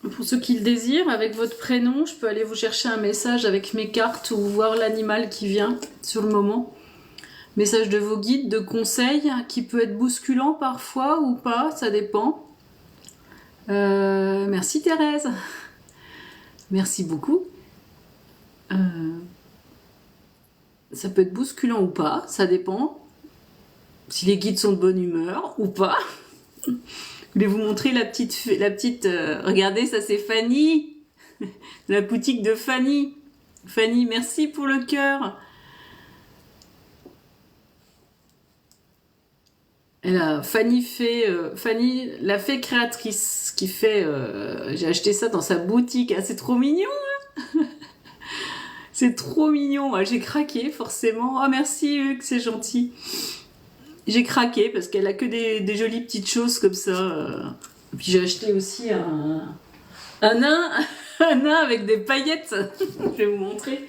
Pour ceux qui le désirent, avec votre prénom, je peux aller vous chercher un message avec mes cartes ou voir l'animal qui vient sur le moment. Message de vos guides, de conseils, qui peut être bousculant parfois ou pas, ça dépend. Merci Thérèse. Merci beaucoup. Ça peut être bousculant ou pas, ça dépend. Si les guides sont de bonne humeur ou pas. Je vais vous montrer la petite regardez, ça c'est Fanny. La boutique de Fanny. Fanny, merci pour le cœur. Fanny, la fée créatrice, qui fait. J'ai acheté ça dans sa boutique. Ah, c'est trop mignon, hein. C'est trop mignon. Ah, j'ai craqué, forcément. Oh, merci, Hugues, c'est gentil. J'ai craqué parce qu'elle a que des jolies petites choses comme ça. Puis j'ai acheté aussi un nain, un nain avec des paillettes. Je vais vous montrer.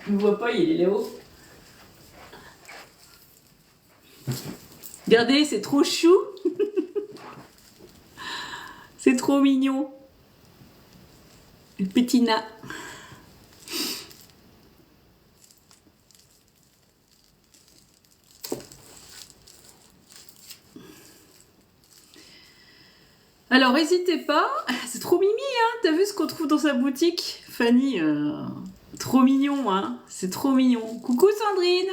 Je ne vois pas, il est là-haut. Regardez, c'est trop chou. C'est trop mignon. Le petit nain. Alors, n'hésitez pas. C'est trop mimi, hein. T'as vu ce qu'on trouve dans sa boutique, Fanny, trop mignon, hein. C'est trop mignon. Coucou Sandrine.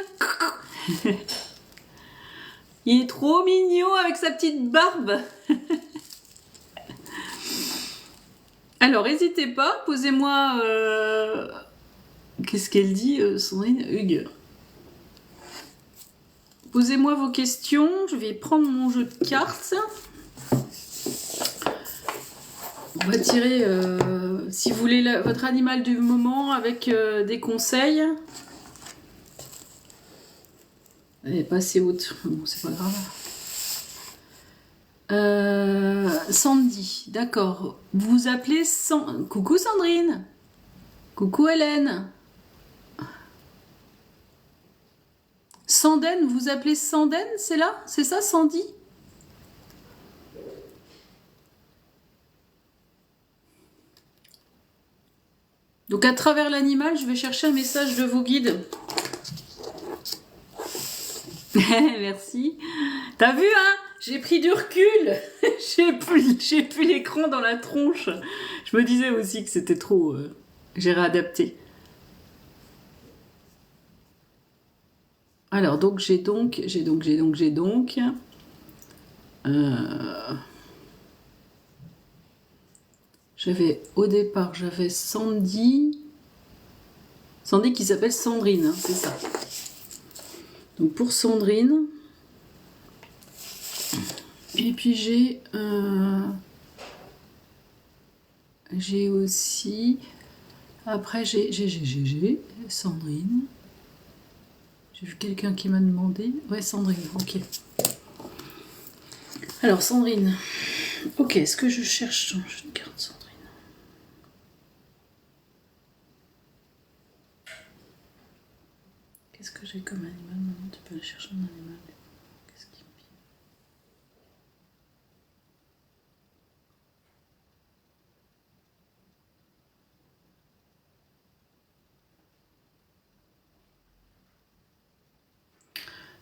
Il est trop mignon avec sa petite barbe. Alors, n'hésitez pas, posez-moi... Qu'est-ce qu'elle dit, Sandrine? Hugues. Posez-moi vos questions. Je vais prendre mon jeu de cartes. On va tirer, si vous voulez, votre animal du moment avec des conseils. Elle n'est pas assez haute. Bon, c'est pas grave. Sandy, d'accord. Vous vous appelez Coucou Sandrine. Coucou Hélène. Sanden, vous vous appelez Sanden, c'est là? C'est ça, Sandy? Donc à travers l'animal, je vais chercher un message de vos guides. Merci. T'as vu, hein? J'ai pris du recul. J'ai plus l'écran dans la tronche. Je me disais aussi que c'était trop... j'ai réadapté. Alors, donc, j'ai donc... Au départ, j'avais Sandy. Sandy qui s'appelle Sandrine, hein, c'est ça. Donc pour Sandrine. Et puis j'ai aussi... Après, j'ai Sandrine. J'ai vu quelqu'un qui m'a demandé. Ouais, Sandrine, ok. Alors, Sandrine. Ok, est-ce que je cherche dans une carte Sandrine? Qu'est-ce que j'ai comme animal? Maintenant, tu peux aller chercher un animal. Qu'est-ce qui me vient?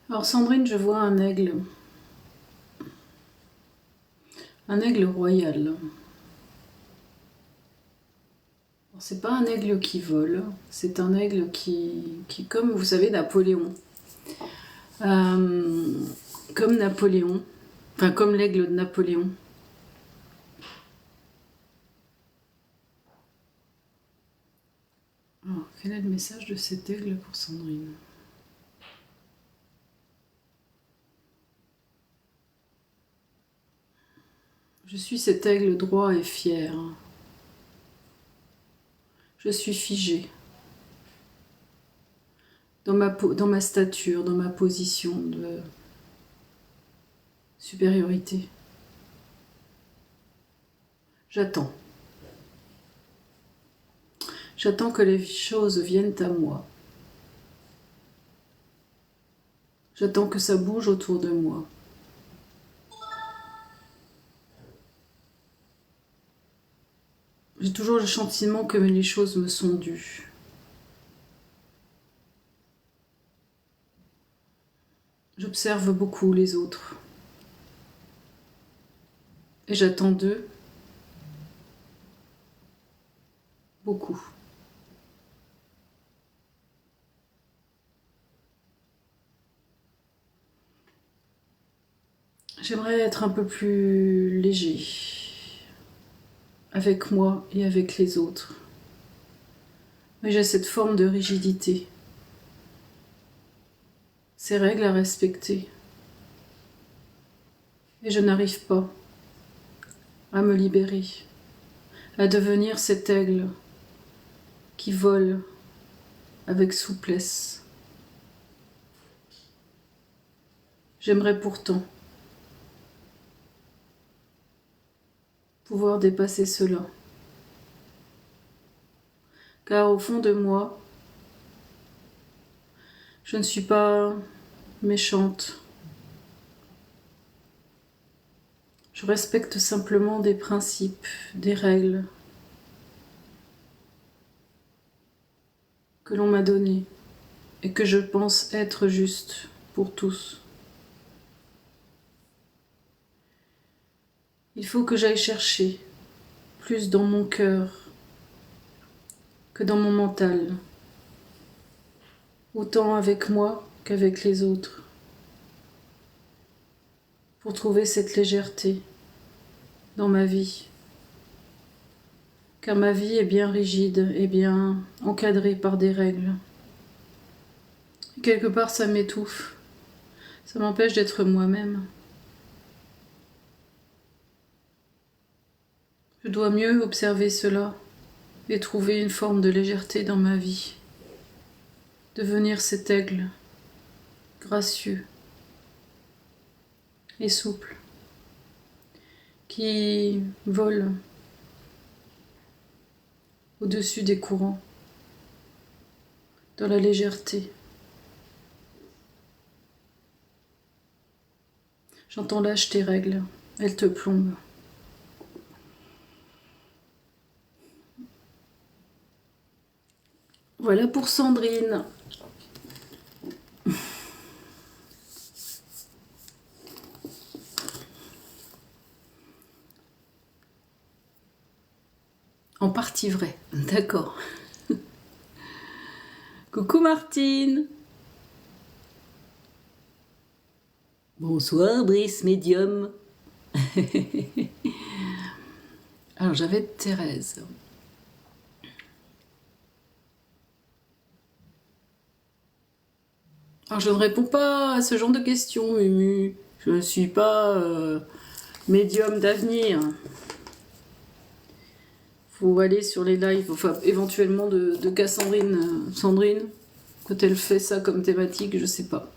Alors, Sandrine, je vois un aigle. Un aigle royal. C'est pas un aigle qui vole, c'est un aigle qui comme vous savez, Napoléon. Comme Napoléon, enfin comme l'aigle de Napoléon. Alors, quel est le message de cet aigle pour Sandrine? Je suis cet aigle droit et fier. Je suis figée. Dans ma stature, dans ma position de supériorité. J'attends. J'attends que les choses viennent à moi. J'attends que ça bouge autour de moi. J'ai toujours le sentiment que les choses me sont dues. J'observe beaucoup les autres. Et j'attends d'eux beaucoup. J'aimerais être un peu plus léger avec moi et avec les autres. Mais j'ai cette forme de rigidité, ces règles à respecter. Et je n'arrive pas à me libérer, à devenir cet aigle qui vole avec souplesse. J'aimerais pourtant pouvoir dépasser cela. Car au fond de moi, je ne suis pas méchante. Je respecte simplement des principes, des règles que l'on m'a données et que je pense être justes pour tous. Il faut que j'aille chercher plus dans mon cœur que dans mon mental, autant avec moi qu'avec les autres, pour trouver cette légèreté dans ma vie. Car ma vie est bien rigide et bien encadrée par des règles. Et quelque part, ça m'étouffe. Ça m'empêche d'être moi-même. Je dois mieux observer cela et trouver une forme de légèreté dans ma vie. Devenir cet aigle, gracieux et souple, qui vole au-dessus des courants, dans la légèreté. J'entends lâche tes règles, elles te plombent. Voilà pour Sandrine. En partie vrai, d'accord. Coucou Martine. Bonsoir Brice Médium. Alors j'avais Thérèse. Alors je ne réponds pas à ce genre de questions, Mumu. Je ne suis pas médium d'avenir. Faut aller sur les lives, enfin éventuellement de Cassandrine. Sandrine, quand elle fait ça comme thématique, je sais pas.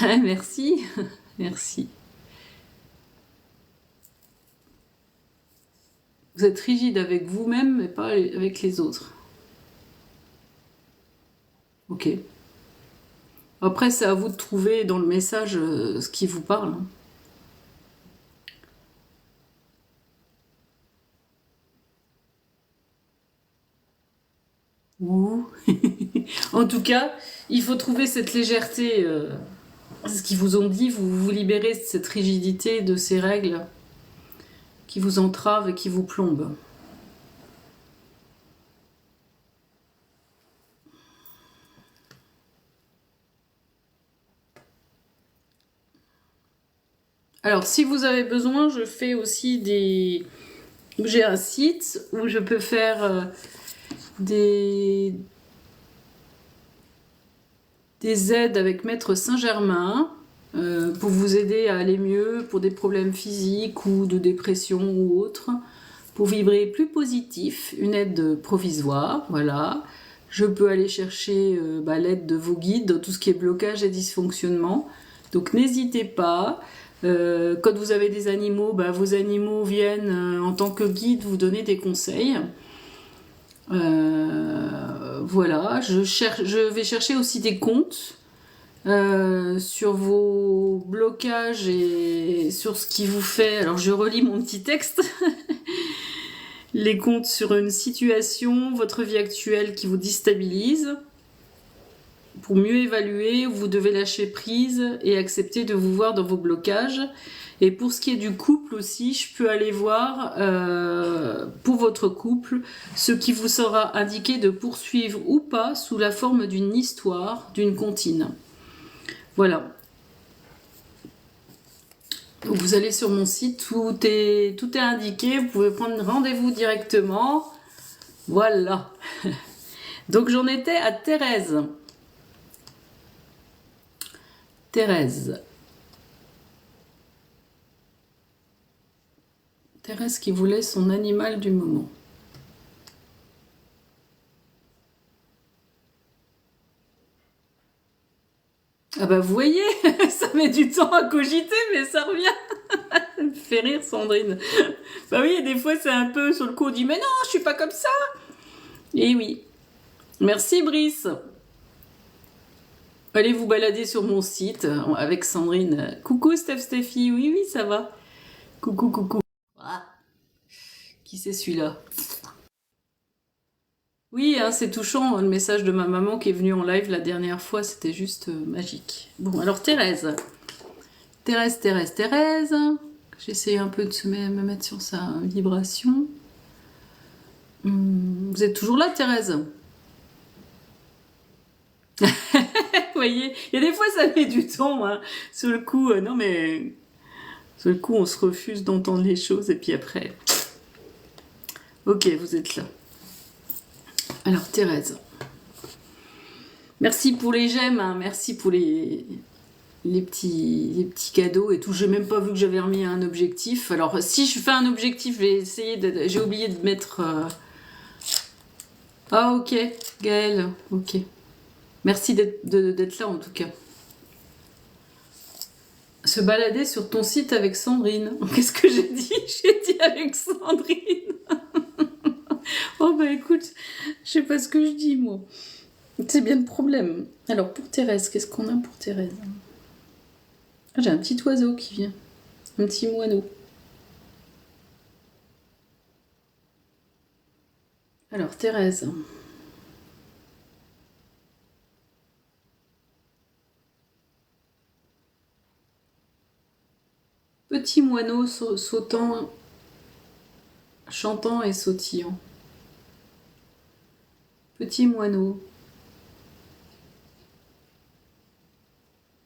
Merci, merci. Vous êtes rigide avec vous-même, mais pas avec les autres. Ok. Après, c'est à vous de trouver dans le message ce qui vous parle. Ouh. En tout cas, il faut trouver cette légèreté. Ce qu'ils vous ont dit, vous vous libérez de cette rigidité, de ces règles qui vous entravent et qui vous plombent. Alors, si vous avez besoin, je fais aussi des... J'ai un site où je peux faire des aides avec Maître Saint-Germain pour vous aider à aller mieux pour des problèmes physiques ou de dépression ou autre, pour vibrer plus positif, une aide provisoire, voilà. Je peux aller chercher l'aide de vos guides dans tout ce qui est blocage et dysfonctionnement. Donc n'hésitez pas. Quand vous avez des animaux, vos animaux viennent en tant que guide vous donner des conseils. Voilà, je vais chercher aussi des comptes sur vos blocages et sur ce qui vous fait. Alors je relis mon petit texte les comptes sur une situation, votre vie actuelle qui vous déstabilise. Pour mieux évaluer, vous devez lâcher prise et accepter de vous voir dans vos blocages. Et pour ce qui est du couple aussi, je peux aller voir pour votre couple ce qui vous sera indiqué de poursuivre ou pas sous la forme d'une histoire, d'une comptine. Voilà. Donc vous allez sur mon site, tout est indiqué, vous pouvez prendre rendez-vous directement. Voilà. Donc j'en étais à Thérèse. Thérèse qui voulait son animal du moment. Ah bah vous voyez, ça met du temps à cogiter, mais ça revient. Ça me fait rire Sandrine. Bah oui, des fois c'est un peu sur le coup, on dit mais non, je suis pas comme ça. Et oui. Merci Brice. Allez vous balader sur mon site avec Sandrine. Coucou Stephy, oui oui ça va. Coucou. Ah. Qui c'est celui-là? Oui, hein, c'est touchant, le message de ma maman qui est venue en live la dernière fois, c'était juste magique. Bon, alors Thérèse. J'essaie un peu de me mettre sur sa vibration. Vous êtes toujours là, Thérèse? Vous voyez, il y a des fois ça met du temps, hein. Sur le coup, non mais... Sur le coup, on se refuse d'entendre les choses et puis après... Ok, vous êtes là. Alors, Thérèse. Merci pour les j'aime, hein. Merci pour les petits cadeaux et tout. J'ai même pas vu que j'avais remis un objectif. Alors, si je fais un objectif, je vais essayer de... J'ai oublié de mettre... Ah, ok, Gaëlle, ok. Merci d'être là, en tout cas. Se balader sur ton site avec Sandrine. Qu'est-ce que j'ai dit? J'ai dit avec Sandrine. Oh bah écoute, je sais pas ce que je dis, moi. C'est bien le problème. Alors, pour Thérèse, qu'est-ce qu'on a pour Thérèse? Ah, j'ai un petit oiseau qui vient. Un petit moineau. Alors, Thérèse. Petit moineau sautant, chantant et sautillant. Petit moineau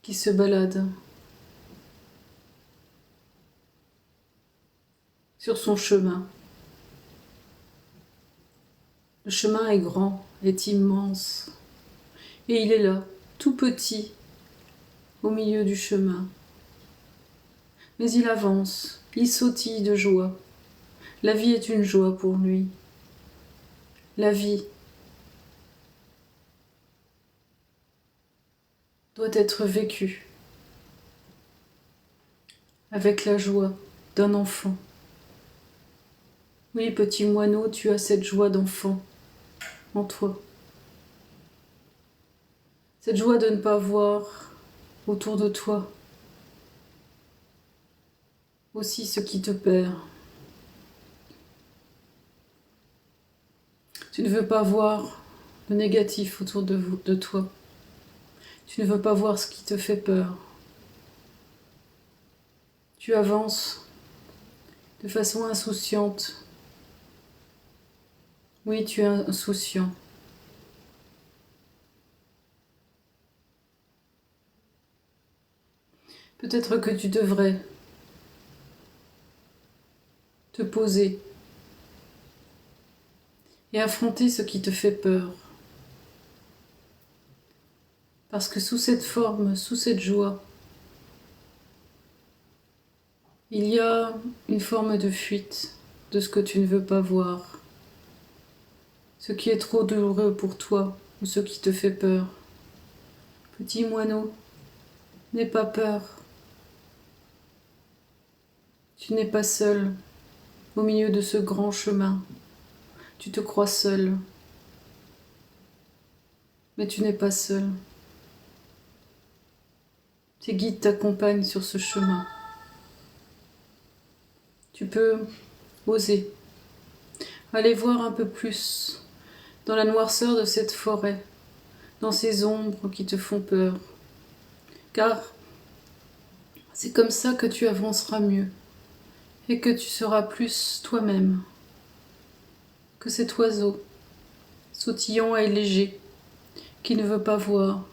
qui se balade sur son chemin. Le chemin est grand, est immense, et il est là, tout petit, au milieu du chemin. Mais il avance, il sautille de joie. La vie est une joie pour lui. La vie doit être vécue avec la joie d'un enfant. Oui, petit moineau, tu as cette joie d'enfant en toi. Cette joie de ne pas voir autour de toi aussi ce qui te perd. Tu ne veux pas voir le négatif autour de toi. Tu ne veux pas voir ce qui te fait peur. Tu avances de façon insouciante. Oui, tu es insouciant. Peut-être que tu devrais te poser et affronter ce qui te fait peur. Parce que sous cette forme, sous cette joie, il y a une forme de fuite de ce que tu ne veux pas voir, ce qui est trop douloureux pour toi ou ce qui te fait peur. Petit moineau, n'aie pas peur. Tu n'es pas seul au milieu de ce grand chemin. Tu te crois seul, mais tu n'es pas seul. Tes guides t'accompagnent sur ce chemin. Tu peux oser. aller voir un peu plus dans la noirceur de cette forêt, dans ces ombres qui te font peur. Car c'est comme ça que tu avanceras mieux et que tu seras plus toi-même que cet oiseau, sautillant et léger, qui ne veut pas voir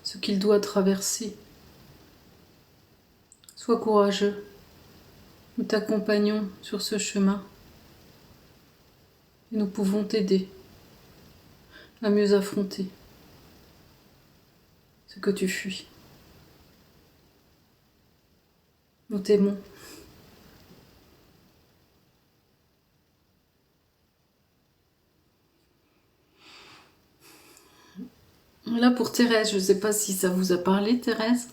ce qu'il doit traverser. Sois courageux, nous t'accompagnons sur ce chemin et nous pouvons t'aider à mieux affronter ce que tu fuis. Nous t'aimons. Là pour Thérèse, je ne sais pas si ça vous a parlé, Thérèse.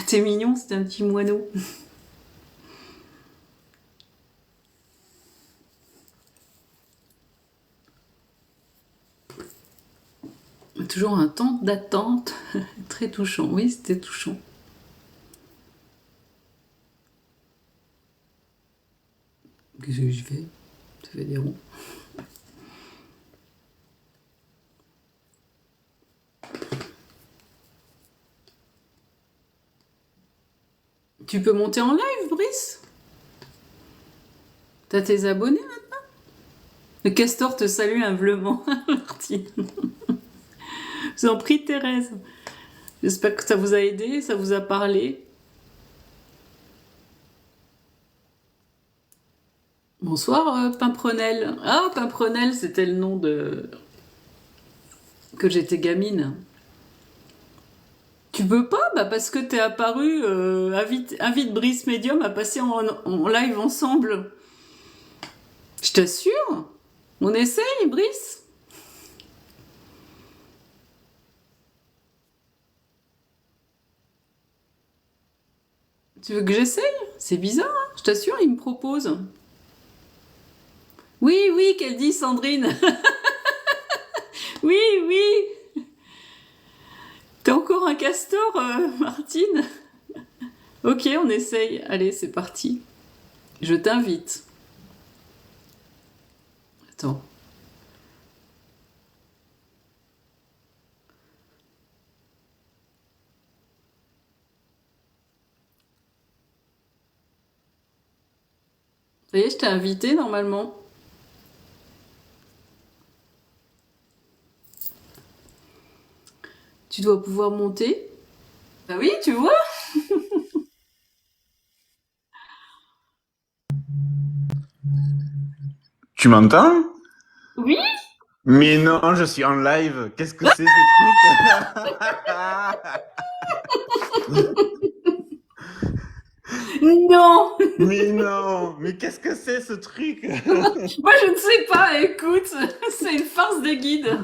T'es mignon, c'est un petit moineau. Toujours un temps d'attente, très touchant. Oui, c'était touchant. Qu'est-ce que je fais? Ça fait des ronds. Tu peux monter en live, Brice? T'as tes abonnés maintenant? Le castor te salue humblement, Martine. Je vous en prie, Thérèse. J'espère que ça vous a aidé, ça vous a parlé. Bonsoir, Pimprenel. Ah, Pimprenel, c'était le nom de... que j'étais gamine. Tu peux pas? Bah parce que t'es apparu, invite Brice Medium à passer en live ensemble. Je t'assure. On essaye, Brice? Tu veux que j'essaye? C'est bizarre, hein? Je t'assure, il me propose. Oui, oui, qu'elle dit, Sandrine. Oui, oui. T'es encore un castor, Martine? Ok, on essaye. Allez, c'est parti. Je t'invite. Attends. Ça y est, je t'ai invité normalement. Tu dois pouvoir monter. Bah oui, tu vois? Tu m'entends? Oui? Mais non, je suis en live. Qu'est-ce que c'est ce truc? Non! Mais non, mais qu'est-ce que c'est ce truc? Moi, je ne sais pas, écoute. C'est une farce des guides.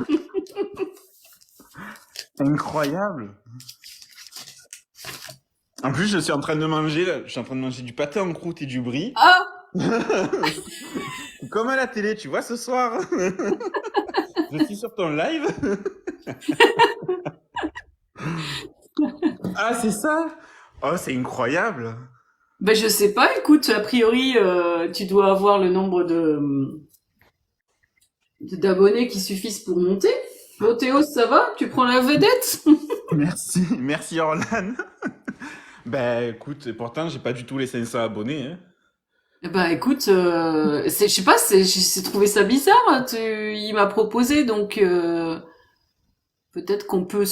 Incroyable. En plus, je suis en train de manger, là, je suis en train de manger du pâté en croûte et du brie. Ah! Comme à la télé, tu vois, ce soir. Je suis sur ton live. Ah, c'est ça? Oh, c'est incroyable. Ben, je sais pas, écoute, a priori, tu dois avoir le nombre d'abonnés qui suffisent pour monter. Bon, Théo, ça va? Tu prends la vedette? Merci, merci Orlan. Ben écoute, pourtant j'ai pas du tout les 500 abonnés, hein. Eh ben, écoute, je sais pas, j'ai trouvé ça bizarre. Hein, il m'a proposé, donc peut-être qu'on peut.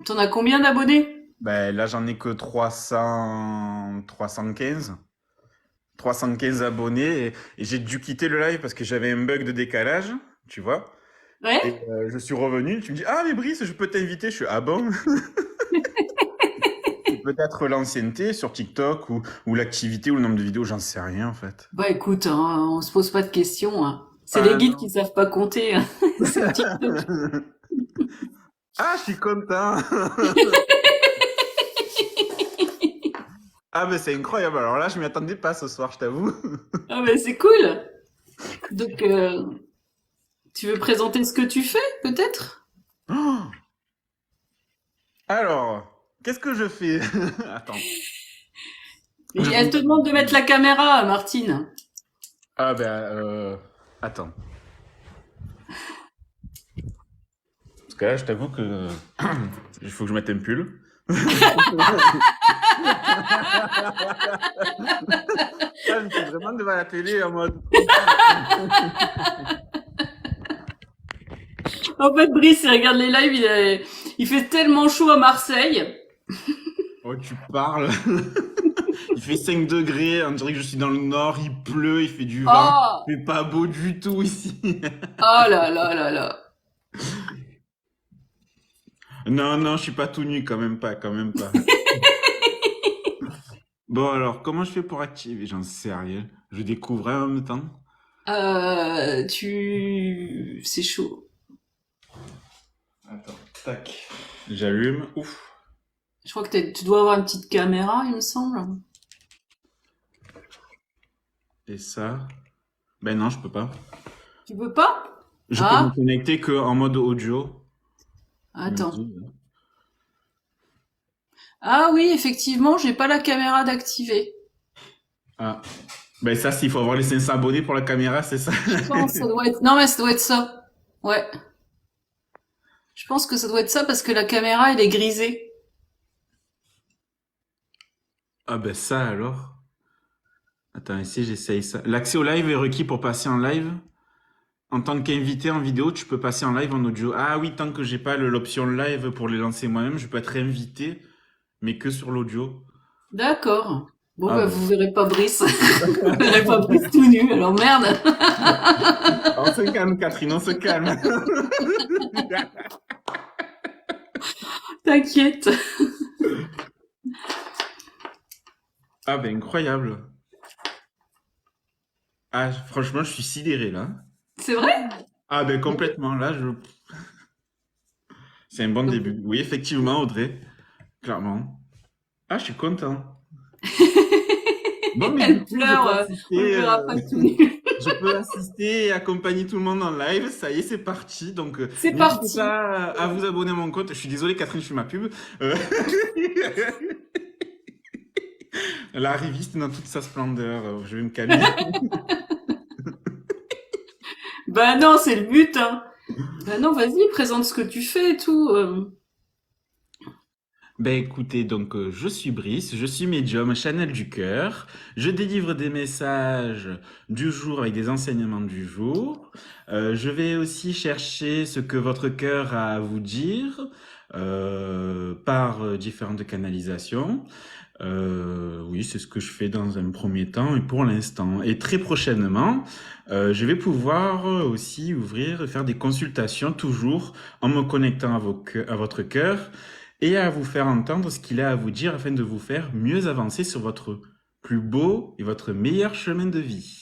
T'en as combien d'abonnés? Ben là j'en ai que 315 abonnés et j'ai dû quitter le live parce que j'avais un bug de décalage, tu vois. Et Ouais? je suis revenu, tu me dis, ah mais Brice, je peux t'inviter. Je suis, ah bon? C'est peut-être l'ancienneté sur TikTok ou l'activité ou le nombre de vidéos, j'en sais rien en fait. Bah écoute, hein, on se pose pas de questions. Hein. C'est les Ah guides qui non. savent pas compter. Hein. C'est TikTok. Ah, je suis content. Ah, mais c'est incroyable. Alors là, je m'y attendais pas ce soir, je t'avoue. Ah ben c'est cool. Donc tu veux présenter ce que tu fais, peut-être? Oh, alors, qu'est-ce que je fais? Attends. Et Je elle te demande de mettre la caméra, Martine. Ah ben, attends. Parce que là, je t'avoue que il faut que je mette un pull. Là, je suis vraiment devant la télé en mode. En fait, Brice, il regarde les lives, il fait tellement chaud à Marseille. Oh, tu parles. Il fait 5 degrés, on dirait que je suis dans le nord, il pleut, il fait du vent. Oh, Il fait pas beau du tout ici. oh là là là là. Non, non, je suis pas tout nu, quand même pas, quand même pas. Bon, alors, comment je fais pour activer? J'en sais rien. Je découvre en même temps. C'est chaud. Attends, tac. J'allume. Ouf. Je crois que tu dois avoir une petite caméra, il me semble. Et ça? Ben non, je peux pas. Tu peux pas? Je peux me Ah, connecter que en mode audio. Il me attends. dit. Ah oui, effectivement, j'ai pas la caméra d'activer. Ah. Ben ça, s'il faut avoir les 500 abonnés pour la caméra, c'est ça. Je pense que ça doit être... Non, mais ça doit être ça. Ouais. Je pense que ça doit être ça parce que la caméra, elle est grisée. Ah ben ça alors. Attends, ici j'essaye ça. L'accès au live est requis pour passer en live. En tant qu'invité en vidéo, tu peux passer en live en audio. Ah oui, tant que j'ai pas l'option live pour les lancer moi-même, je peux être invité, mais que sur l'audio. D'accord. Bon, Ah bah, ben. vous verrez pas Brice. Vous verrez pas Brice tout nu, alors merde. On se calme, Catherine, on se calme. T'inquiète. Ah ben incroyable. Ah franchement, je suis sidéré là. C'est vrai? Ah ben complètement là, c'est un bon Donc, début. Oui, effectivement, Audrey, clairement. Ah, je suis content. Bon, mais du elle coup, je pleure, peux on le assister, verra pas tout nu. je peux assister et accompagner tout le monde en live. Ça y est, c'est parti. Donc, C'est n'hésitez parti. pas à vous abonner à mon compte. Je suis désolé, Catherine, je fais ma pub. Euh, L'arriviste dans toute sa splendeur. Je vais me calmer. Bah non, c'est le but, hein. Bah non, vas-y, présente ce que tu fais et tout. Ben écoutez, donc je suis Brice, je suis médium, channel du cœur. Je délivre des messages du jour avec des enseignements du jour. Je vais aussi chercher ce que votre cœur a à vous dire par différentes canalisations. Oui, c'est ce que je fais dans un premier temps et pour l'instant. Et très prochainement, je vais pouvoir aussi ouvrir, faire des consultations toujours en me connectant à votre cœur et à vous faire entendre ce qu'il a à vous dire afin de vous faire mieux avancer sur votre plus beau et votre meilleur chemin de vie.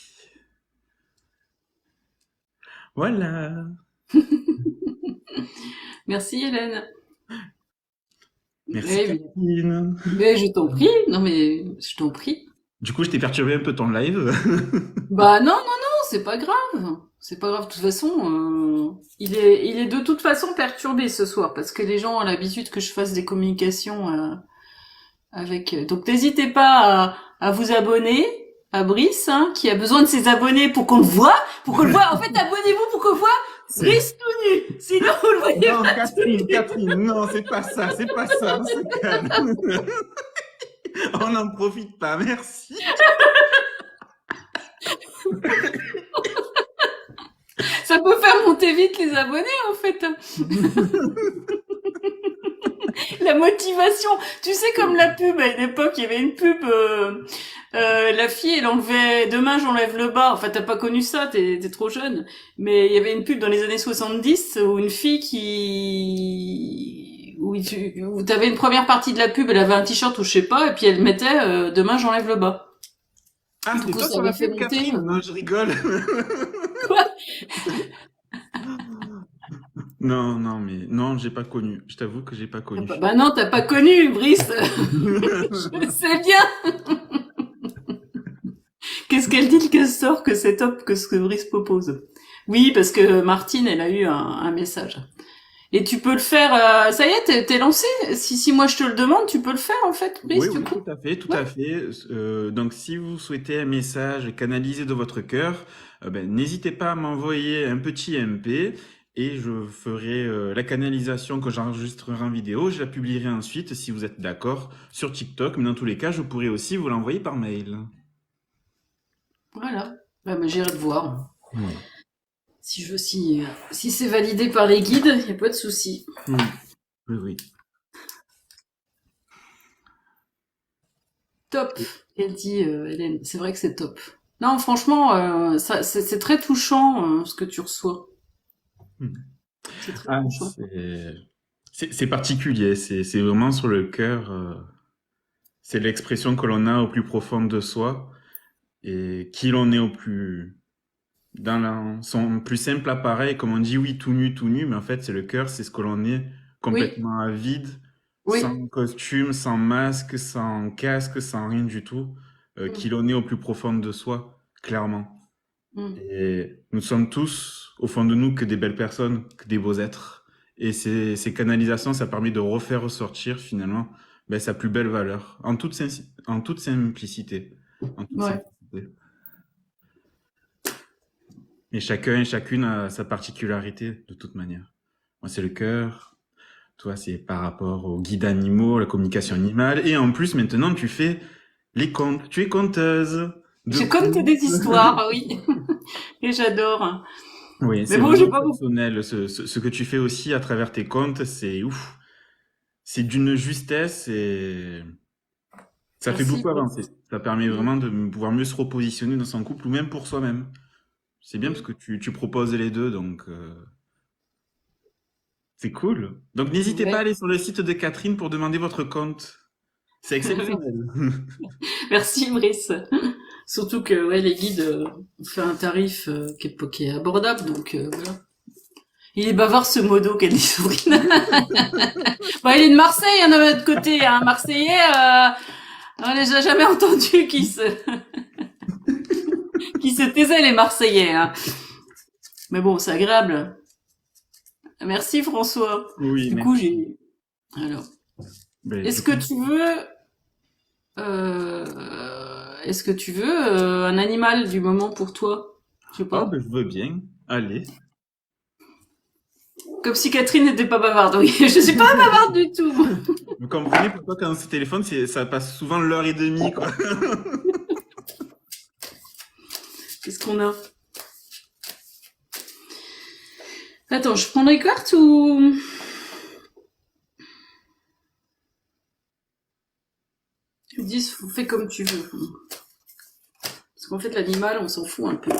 Voilà. Merci Hélène. Merci Eh, Catherine. mais je t'en prie, non mais je t'en prie. Du coup, je t'ai perturbé un peu ton live. Bah non, non, non, c'est pas grave. C'est pas grave, de toute façon, il est de toute façon perturbé ce soir, parce que les gens ont l'habitude que je fasse des communications avec... Donc n'hésitez pas à vous abonner à Brice, hein, qui a besoin de ses abonnés pour qu'on le voit, pour qu'on le voit. En fait, abonnez-vous pour qu'on voit Brice tout nu, sinon vous le voyez Non, pas tout Catherine, nu. Catherine, non, c'est pas ça, on se calme. On n'en profite pas, merci. Ça peut faire monter vite les abonnés, en fait. La motivation. Tu sais, comme la pub, à une époque, il y avait une pub, la fille, elle enlevait, demain j'enlève le bas. Enfin, t'as pas connu ça, t'es trop jeune. Mais il y avait une pub dans les années 70 où une fille où t'avais une première partie de la pub, elle avait un t-shirt ou je sais pas, et puis elle mettait, demain j'enlève le bas. Ah, Du c'était coup, toi ça sur avait la fait pub, monter. Catherine? Non, je rigole. Quoi? Non, non, mais non, j'ai pas connu. Je t'avoue que j'ai pas connu. Bah non, t'as pas connu, Brice. Je sais bien. Qu'est-ce qu'elle dit le castor que c'est top que ce que Brice propose. Oui, parce que Martine, elle a eu un message. Et tu peux le faire, ça y est, t'es lancé? Si moi je te le demande, tu peux le faire en fait, Oui, Brice, du oui, coup? tout à fait, tout Ouais. à fait. Donc, si vous souhaitez un message canalisé de votre cœur, n'hésitez pas à m'envoyer un petit MP et je ferai la canalisation que j'enregistrerai en vidéo. Je la publierai ensuite, si vous êtes d'accord, sur TikTok. Mais dans tous les cas, je pourrai aussi vous l'envoyer par mail. Voilà. Bah, j'irai te voir. Voilà. Si c'est validé par les guides, y a pas de souci. Oui, oui, oui. Top, elle dit Hélène. C'est vrai que c'est top. Non, franchement, c'est très touchant ce que tu reçois. Hmm. C'est très Ah, touchant. c'est particulier, c'est vraiment sur le cœur. C'est l'expression que l'on a au plus profond de soi et qui l'on est au plus son plus simple appareil, comme on dit, oui, tout nu, mais en fait, c'est le cœur, c'est ce que l'on est, Oui, complètement à vide, oui. sans costume, sans masque, sans casque, sans rien du tout, Mm, qui l'on est au plus profond de soi, clairement. mm. Et nous sommes tous, au fond de nous, que des belles personnes, que des beaux êtres. Et ces canalisations, ça permet de refaire ressortir, finalement, sa plus belle valeur, en toute simplicité. En toute Ouais. simplicité. Et chacun et chacune a sa particularité, de toute manière. Moi, c'est le cœur. Toi, c'est par rapport aux guides animaux, la communication animale. Et en plus, maintenant, tu fais les contes. Tu es conteuse de Je compte contes. des histoires, oui. Et j'adore. Oui, Mais c'est bon, j'ai vraiment pas beaucoup. exceptionnel. Ce que tu fais aussi à travers tes contes, c'est ouf. C'est d'une justesse et ça fait Merci, beaucoup Brice. avancer. Ça permet Mm. vraiment de pouvoir mieux se repositionner dans son couple ou même pour soi-même. C'est bien parce Mm. que tu proposes les deux, donc c'est cool. Donc n'hésitez pas à Ouais. aller sur le site de Catherine pour demander votre compte. C'est exceptionnel. Merci, Brice. Surtout que ouais, les guides ont fait un tarif qui est abordable, donc voilà. Il est bavard ce modo qu'elle dit Sabrina. Bon, il est de Marseille, hein, de l'autre côté, hein. Marseillais, on les a jamais entendus qui se taisaient les Marseillais. Hein. Mais bon, c'est agréable. Merci François. Oui, Du coup, merci. j'ai. Alors, Du est-ce que coup, tu veux, un animal du moment pour toi? Je sais ah pas. je veux bien. Allez. Comme si Catherine n'était pas bavarde. Oui, je suis pas bavarde du tout. Moi. Vous comprenez pourquoi quand c'est téléphone, ça passe souvent l'heure et demie, quoi. Qu'est-ce qu'on a? Attends, je prends les cartes ou tu me dis fais comme tu veux. Parce qu'en fait l'animal, on s'en fout un peu.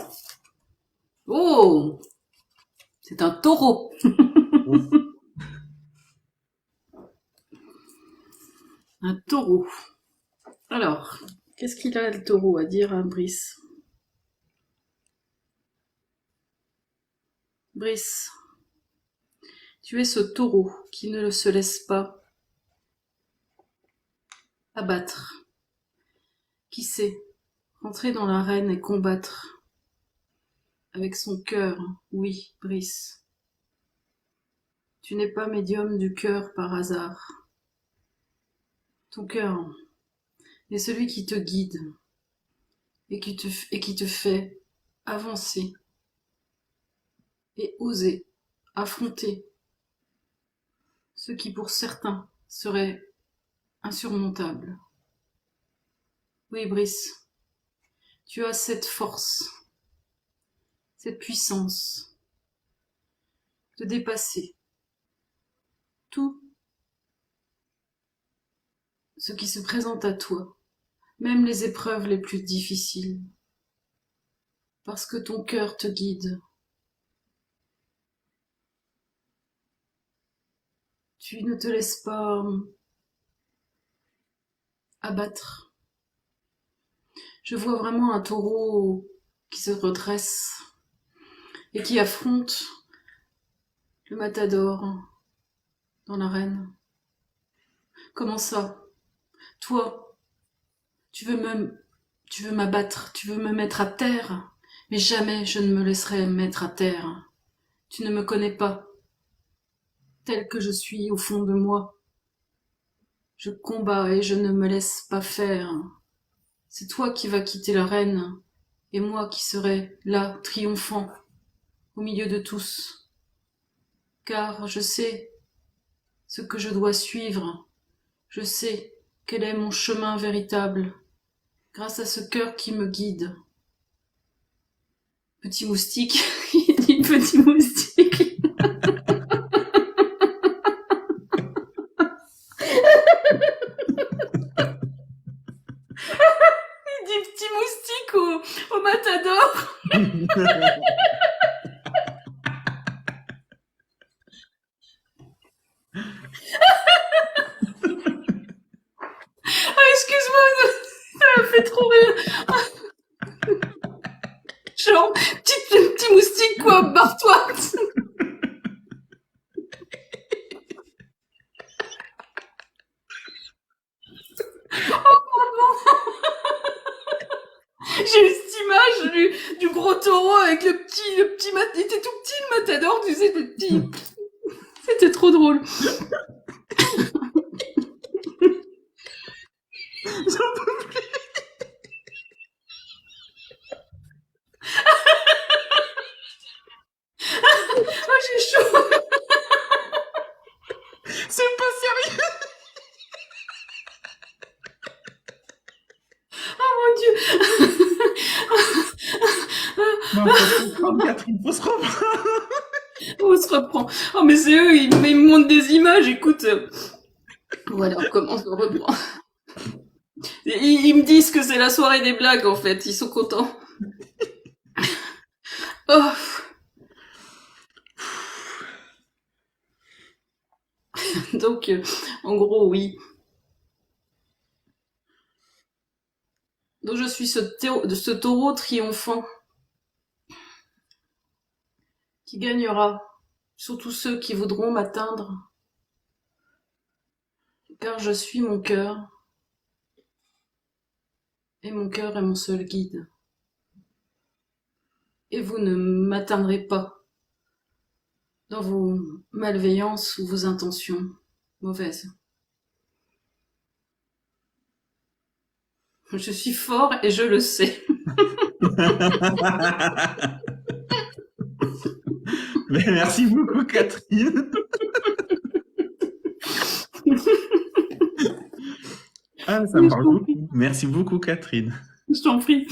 Oh, c'est un taureau. Ouf. Un taureau. Alors, qu'est-ce qu'il a le taureau à dire à Brice? Brice, tu es ce taureau qui ne se laisse pas abattre, qui sait rentrer dans l'arène et combattre avec son cœur. Oui, Brice, tu n'es pas médium du cœur par hasard. Ton cœur est celui qui te guide et qui te fait avancer et oser affronter ce qui pour certains serait insurmontable. Oui, Brice, tu as cette force, cette puissance de dépasser tout ce qui se présente à toi, même les épreuves les plus difficiles, parce que ton cœur te guide. Tu ne te laisses pas abattre. Je vois vraiment un taureau qui se redresse et qui affronte le matador dans l'arène. Comment ça? Toi, tu veux tu veux m'abattre, tu veux me mettre à terre, mais jamais je ne me laisserai mettre à terre. Tu ne me connais pas. tel que je suis au fond de moi. Je combats et je ne me laisse pas faire. C'est toi qui vas quitter l'arène, et moi qui serai là, triomphant, au milieu de tous. Car je sais ce que je dois suivre, je sais quel est mon chemin véritable, grâce à ce cœur qui me guide. Petit moustique, il dit petit moustique. Il dit petit moustique au matador. Ah, excuse-moi, ça m'a fait trop rire. Genre, petit moustique, quoi, barre-toi. J'ai eu cette image du gros taureau avec le petit, il était tout petit le matador, tu sais, le petit. C'était trop drôle. Oh, j'ai chaud. C'est pas sérieux. Oh mon dieu. Non, faut se reprendre, Catherine, faut se reprendre. On se reprend. Oh, mais c'est eux, ils me montrent des images, écoute. Voilà, on commence, on reprend. Ils me disent que c'est la soirée des blagues, en fait. Ils sont contents. Oh. Donc, en gros, oui. Donc, je suis ce taureau triomphant qui gagnera sur tous ceux qui voudront m'atteindre, car je suis mon cœur, et mon cœur est mon seul guide. Et vous ne m'atteindrez pas dans vos malveillances ou vos intentions mauvaises. Je suis fort et je le sais. Mais merci beaucoup, Catherine. Ah, ça me parle beaucoup. Merci beaucoup, Catherine. Je t'en prie.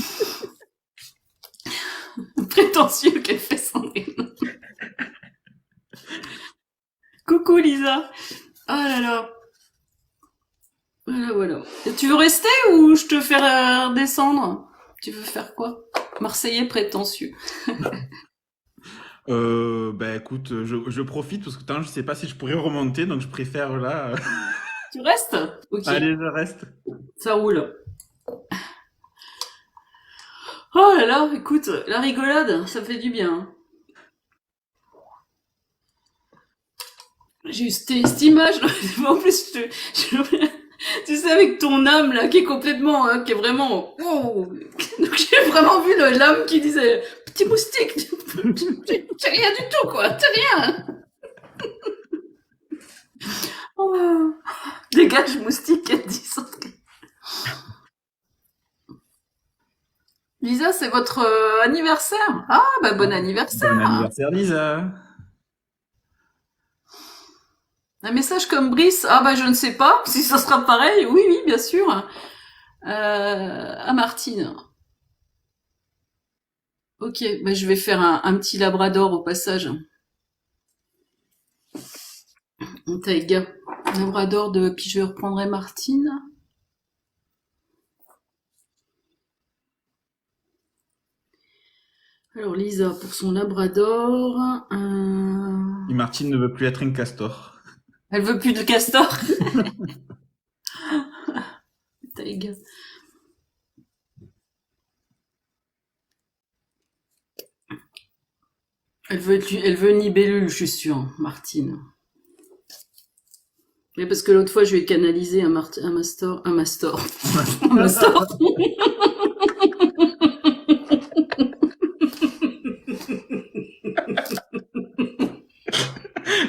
Prétentieux qu'elle fait Sandrine. Coucou Lisa. Oh là là. Voilà, voilà. Et tu veux rester ou je te fais redescendre? Tu veux faire quoi? Marseillais prétentieux. Bah écoute, je profite parce que tant je sais pas si je pourrais remonter, donc je préfère là. Tu restes? Ok, Allez, je reste. ça roule. Oh là là, écoute, la rigolade, ça fait du bien. J'ai eu cette image, en plus, tu sais, avec ton âme là, qui est complètement, hein, qui est vraiment, oh. Donc j'ai vraiment vu l'âme qui disait, petit moustique, t'es rien du tout, quoi, t'es rien. Oh. Dégage moustique, elle dit Sandrine. Lisa, c'est votre anniversaire. Ah, bah bon anniversaire. Bon anniversaire, Lisa. Un message comme Brice, ah bah je ne sais pas si ça sera pareil. Oui, oui, bien sûr. À Martine. Ok, bah je vais faire un petit labrador au passage. Un taïga. Labrador de... Puis je reprendrai Martine. Alors Lisa pour son labrador. Et Martine ne veut plus être un castor. Elle veut plus de castor. Taïga. Elle veut une libellule, je suis sûre, Martine. Mais parce que l'autre fois, je lui ai canalisé un mastor. Un mastor.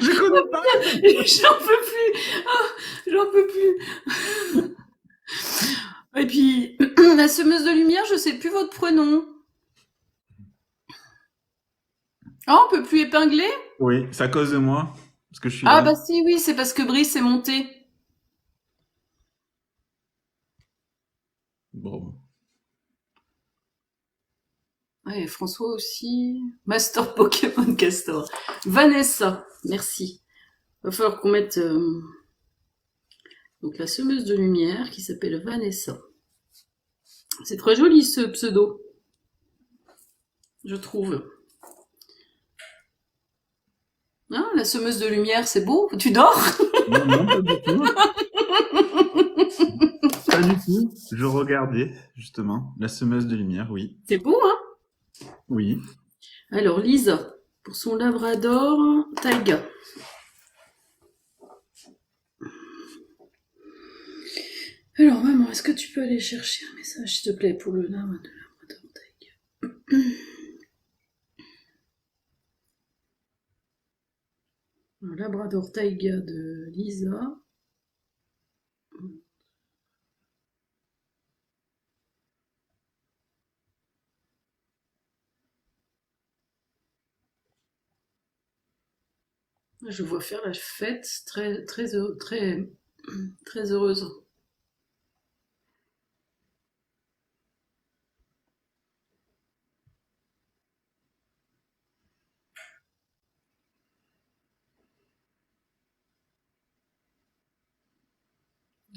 Je connais pas. J'en peux plus. Oh, j'en peux plus. Et puis, la semeuse de lumière, je sais plus votre prénom. Ah, on peut plus épingler? Oui, c'est à cause de moi, parce que je suis Ah là. bah si, oui, c'est parce que Brice est monté. Bon. Ouais, et François aussi. Master Pokémon Castor. Vanessa, merci. Va falloir qu'on mette donc la semeuse de lumière qui s'appelle Vanessa. C'est très joli ce pseudo, je trouve. Hein, la semeuse de lumière, c'est beau. Tu dors? Non, non, pas du tout. Pas du tout. Je regardais, justement, la semeuse de lumière, oui. C'est beau, hein? Oui. Alors, Lisa, pour son labrador, Taiga. Alors, maman, est-ce que tu peux aller chercher un message, s'il te plaît, pour le labrador Taiga? Le labrador Taiga de Lisa. Je vois faire la fête, très, très, très, très heureuse.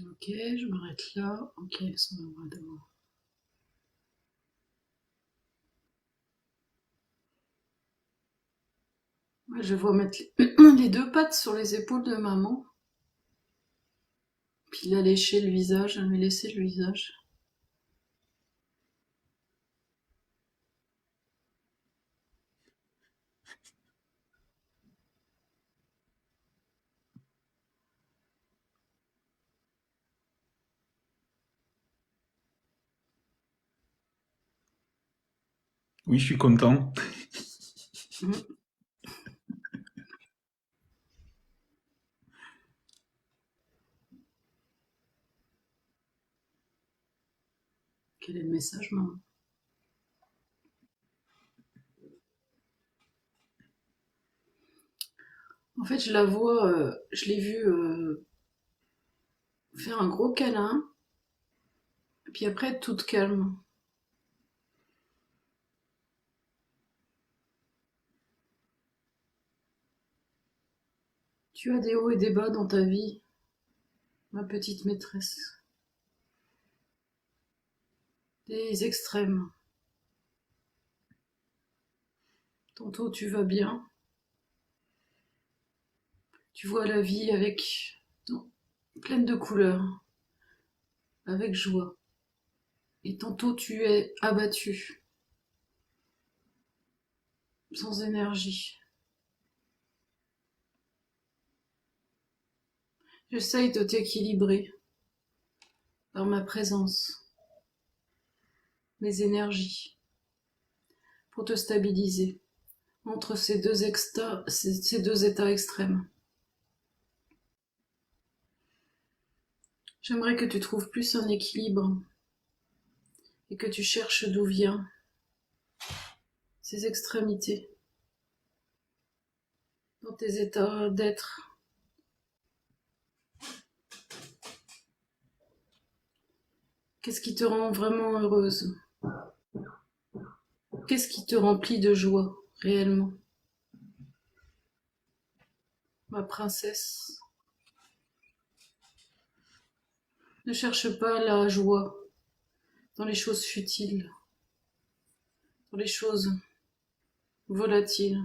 Ok, je m'arrête là. Ok, son labrador. Ouais, je vois mettre les deux pattes sur les épaules de maman. Puis la lécher le visage, lui laisser le visage. Oui, je suis content. Mhm. Quel est le message, maman? En fait, je la vois, je l'ai vue faire un gros câlin, puis après être toute calme. Tu as des hauts et des bas dans ta vie, ma petite maîtresse. Des extrêmes. Tantôt tu vas bien, tu vois la vie avec pleine de couleurs, avec joie. Et tantôt tu es abattu, sans énergie. J'essaye de t'équilibrer par ma présence, mes énergies, pour te stabiliser entre ces deux états extrêmes. J'aimerais que tu trouves plus un équilibre et que tu cherches d'où viennent ces extrémités dans tes états d'être. Qu'est-ce qui te rend vraiment heureuse? Qu'est-ce qui te remplit de joie réellement? Ma princesse, ne cherche pas la joie dans les choses futiles, dans les choses volatiles.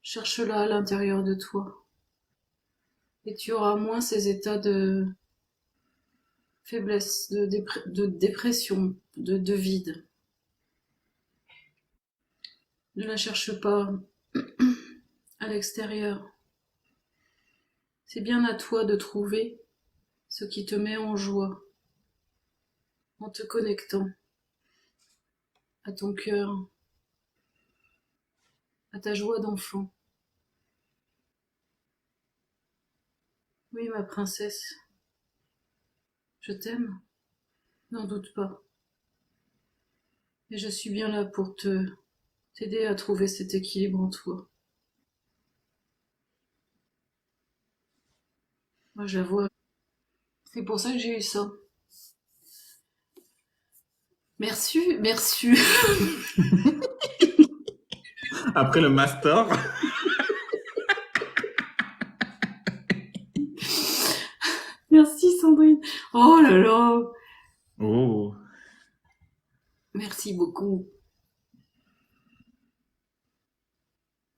Cherche-la à l'intérieur de toi. Et tu auras moins ces états de faiblesse, de dépression, de vide. Ne la cherche pas à l'extérieur. C'est bien à toi de trouver ce qui te met en joie, en te connectant à ton cœur, à ta joie d'enfant. Oui, ma princesse, je t'aime, n'en doute pas. Et je suis bien là pour t'aider à trouver cet équilibre en toi. Moi, j'avoue, c'est pour ça que j'ai eu ça. Merci, merci. Après le master. Merci, Sandrine. Oh là là. Oh. Merci beaucoup.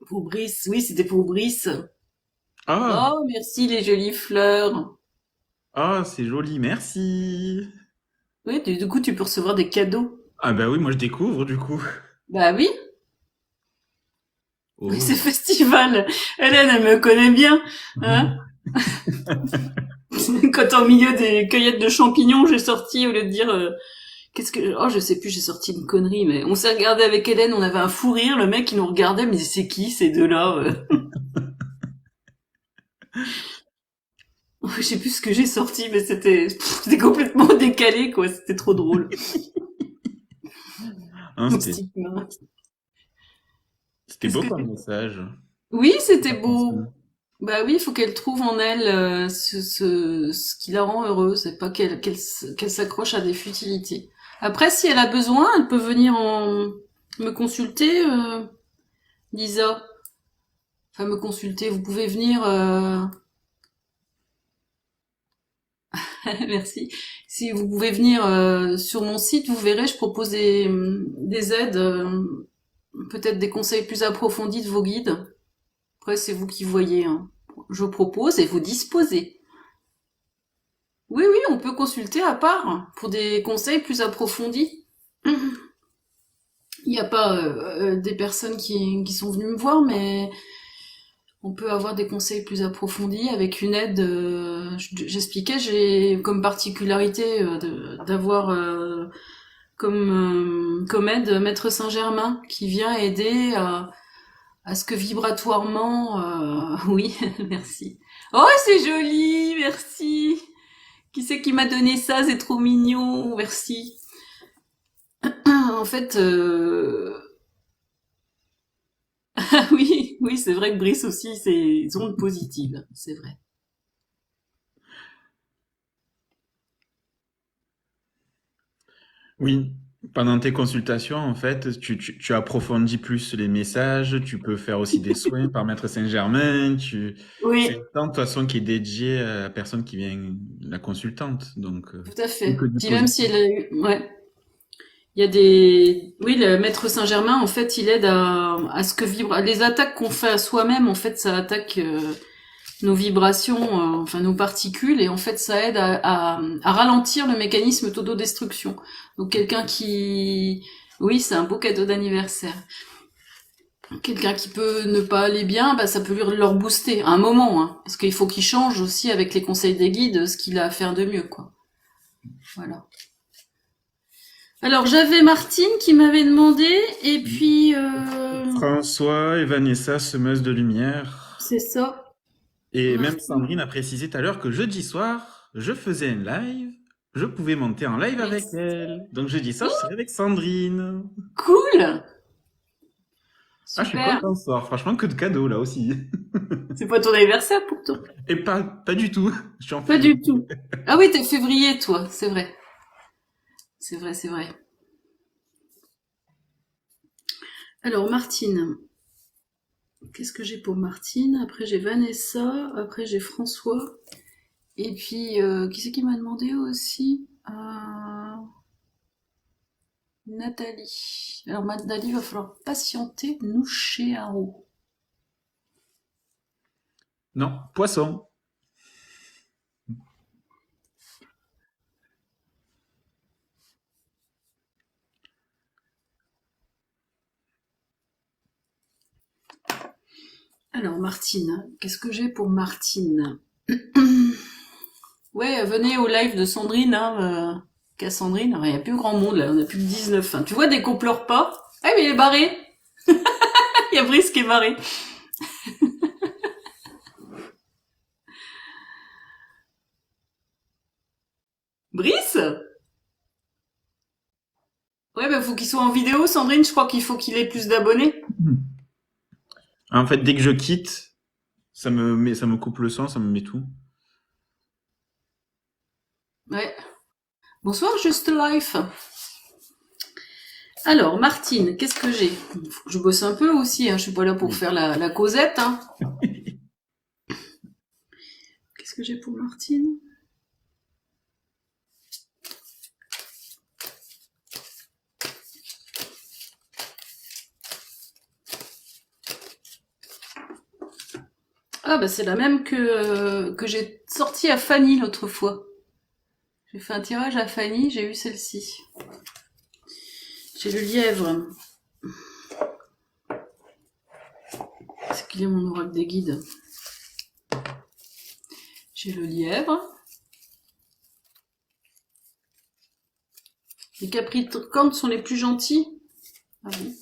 Pour Brice. Oui, c'était pour Brice. Ah, Oh, merci les jolies fleurs. ah, c'est joli, merci. Oui, du coup, tu peux recevoir des cadeaux. Ah bah oui, moi je découvre du coup. Bah oui, oui, c'est Oh. festival. Hélène, elle me connaît bien. Hein. Quand au milieu des cueillettes de champignons, j'ai sorti, au lieu de dire qu'est-ce que... Oh, je sais plus, j'ai sorti une connerie, mais on s'est regardé avec Hélène, on avait un fou rire, le mec, il nous regardait, mais c'est qui ces deux-là Je sais plus ce que j'ai sorti, mais c'était complètement décalé, quoi, c'était trop drôle. Hein, Moustique. c'était Qu'est-ce beau que... comme message. Oui, c'était Pas transmis. beau. Bah oui, il faut qu'elle trouve en elle ce qui la rend heureuse, et pas qu'elle s'accroche à des futilités. Après, si elle a besoin, elle peut venir me consulter, Lisa. Enfin, me consulter, vous pouvez venir... Merci. Si vous pouvez venir sur mon site, vous verrez, je propose des aides, peut-être des conseils plus approfondis de vos guides. Après, c'est vous qui voyez. Hein. Je propose et vous disposez. Oui, oui, on peut consulter à part pour des conseils plus approfondis. Il n'y a pas des personnes qui sont venues me voir, mais on peut avoir des conseils plus approfondis avec une aide. J'expliquais, j'ai comme particularité d'avoir comme aide Maître Saint-Germain qui vient aider à ce que vibratoirement... oui, merci. Oh, c'est joli, merci. Qui c'est qui m'a donné ça? C'est trop mignon, merci. En fait, ah oui, oui, c'est vrai que Brice aussi, c'est ondes positives, c'est vrai. Oui, pendant tes consultations, en fait, tu approfondis plus les messages, tu peux faire aussi des soins par Maître Saint-Germain, c'est Oui, une temps de toute façon qui est dédiée à la personne qui vient, la consultante, donc tout à plus que fait. du Puis même positif. si elle a eu, ouais, il y a des, oui, le Maître Saint-Germain, en fait, il aide à ce que vibre, les attaques qu'on fait à soi-même, en fait, ça attaque nos vibrations, enfin nos particules, et en fait ça aide à ralentir le mécanisme d'autodestruction. Donc quelqu'un qui... Oui, c'est un beau cadeau d'anniversaire. Quelqu'un qui peut ne pas aller bien, bah, ça peut leur booster à un moment, hein, parce qu'il faut qu'il change aussi avec les conseils des guides ce qu'il a à faire de mieux, quoi. Voilà. Alors j'avais Martine qui m'avait demandé, et puis François et Vanessa, semeuse de lumière. c'est ça, Et même Martine. Sandrine a précisé tout à l'heure que jeudi soir, je faisais un live, je pouvais monter en live avec Merci. elle. Donc jeudi soir, je serai avec Sandrine. Cool, Ah, je suis super. content ce soir. Franchement, que de cadeaux là aussi. C'est pas ton anniversaire pour toi? Et pas du tout. Je suis en Pas février. du tout. Ah oui, t'es février, toi, c'est vrai. C'est vrai, c'est vrai. Alors, Martine. Qu'est-ce que j'ai pour Martine? Après, j'ai Vanessa. Après, j'ai François. Et puis, qui c'est qui m'a demandé aussi? Nathalie. Alors, Nathalie, va falloir patienter, nous chez Haro. Non, poisson. Alors, Martine. Qu'est-ce que j'ai pour Martine? Ouais, venez au live de Sandrine, hein, qu'à Sandrine. Il n'y a plus grand monde, là. On a plus que 19. Hein. Tu vois, dès qu'on pleure pas. Ah, mais il est barré. Il y a Brice qui est barré. Ouais, bah faut qu'il soit en vidéo, Sandrine. Je crois qu'il faut qu'il ait plus d'abonnés. En fait, dès que je quitte, ça me coupe le son, ça me met tout. Ouais. Bonsoir, Just Life. Alors, Martine, qu'est-ce que j'ai? Faut que je bosse un peu aussi, hein. Je suis pas là pour Oui. faire la causette, hein. Qu'est-ce que j'ai pour Martine? Ah, bah c'est la même que j'ai sortie à Fanny l'autre fois. J'ai fait un tirage à Fanny, j'ai eu celle-ci. J'ai le lièvre. C'est qu'il est mon oracle des guides. J'ai le lièvre. Les Capricornes sont les plus gentils. Ah oui.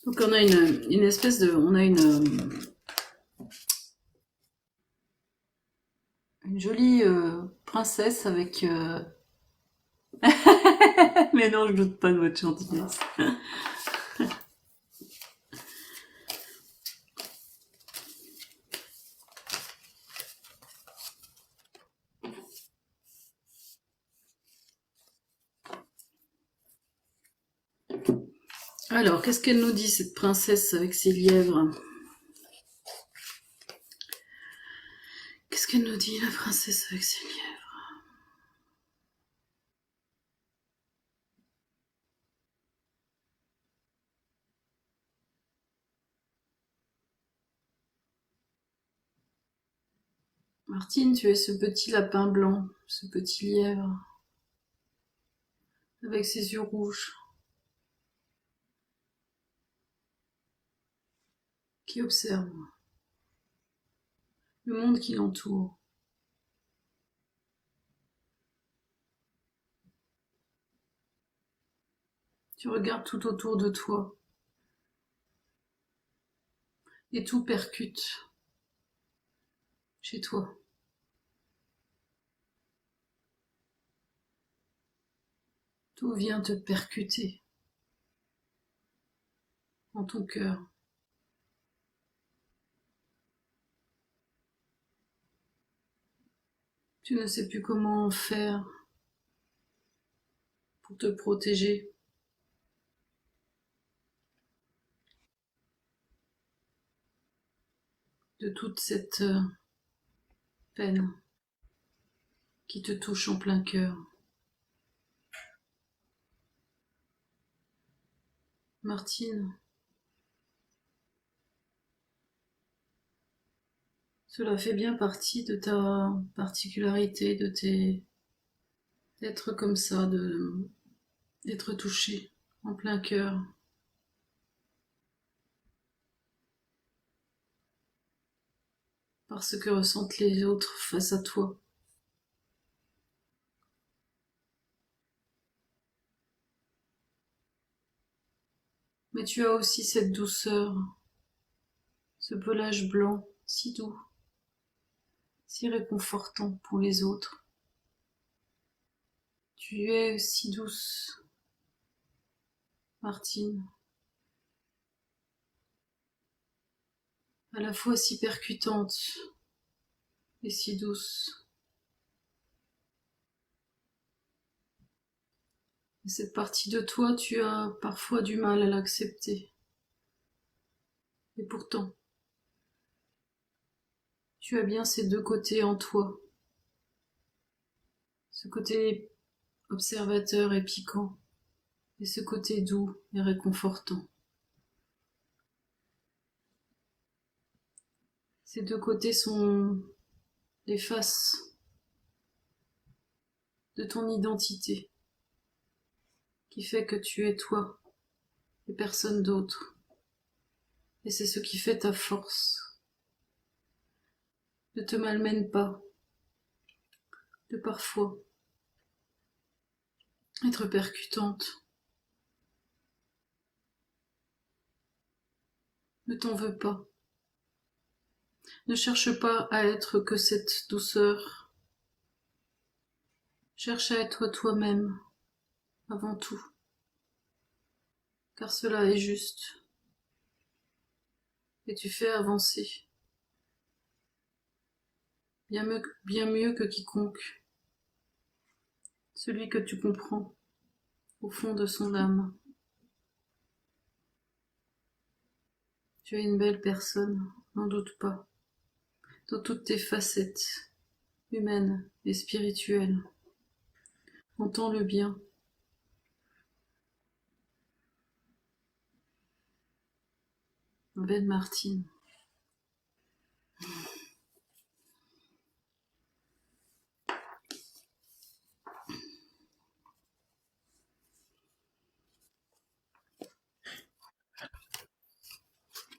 Donc on a une espèce de... On a une jolie princesse avec... Mais non, je doute pas de votre gentillesse. Alors, qu'est-ce qu'elle nous dit, cette princesse avec ses lièvres? Qu'est-ce qu'elle nous dit, la princesse avec ses lièvres? Martine, tu es ce petit lapin blanc, ce petit lièvre, avec ses yeux rouges, qui observe le monde qui l'entoure. Tu regardes tout autour de toi, et tout percute chez toi. Tout vient te percuter en ton cœur. Tu ne sais plus comment faire pour te protéger de toute cette peine qui te touche en plein cœur. Martine, cela fait bien partie de ta particularité, d'être comme ça, d'être touché en plein cœur par ce que ressentent les autres face à toi. Mais tu as aussi cette douceur, ce pelage blanc si doux, si réconfortant pour les autres. Tu es si douce, Martine, à la fois si percutante et si douce. Et cette partie de toi, tu as parfois du mal à l'accepter. Et pourtant, tu as bien ces deux côtés en toi. Ce côté observateur et piquant, et ce côté doux et réconfortant. Ces deux côtés sont les faces de ton identité, qui fait que tu es toi et personne d'autre. Et c'est ce qui fait ta force. Ne te malmène pas de parfois être percutante Ne t'en veux pas. Ne cherche pas à être que cette douceur. Cherche à être toi-même, avant tout, car cela est juste, et tu fais avancer, bien mieux que quiconque, celui que tu comprends, au fond de son âme. Tu es une belle personne, n'en doute pas, dans toutes tes facettes, humaines et spirituelles. Entends-le bien. Ben Martine.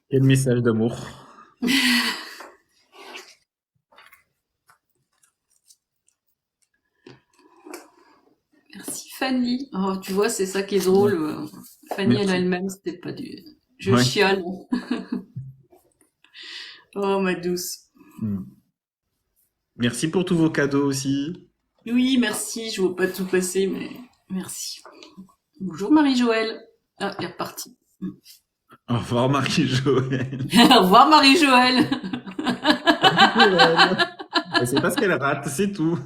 Quel message d'amour. Merci Fanny. Oh, tu vois, c'est ça qui est drôle. Fanny, elle a Merci. elle-même, c'était pas du... Je Ouais. chiale. Oh, ma douce. Mm. Merci pour tous vos cadeaux aussi. Oui, merci, je vois pas tout passer, mais merci. Bonjour Marie-Joëlle. Ah, elle est repartie. Au revoir Marie-Joëlle. Au revoir Marie-Joëlle. Marie-Joëlle. Elle sait pas ce qu'elle rate, c'est tout.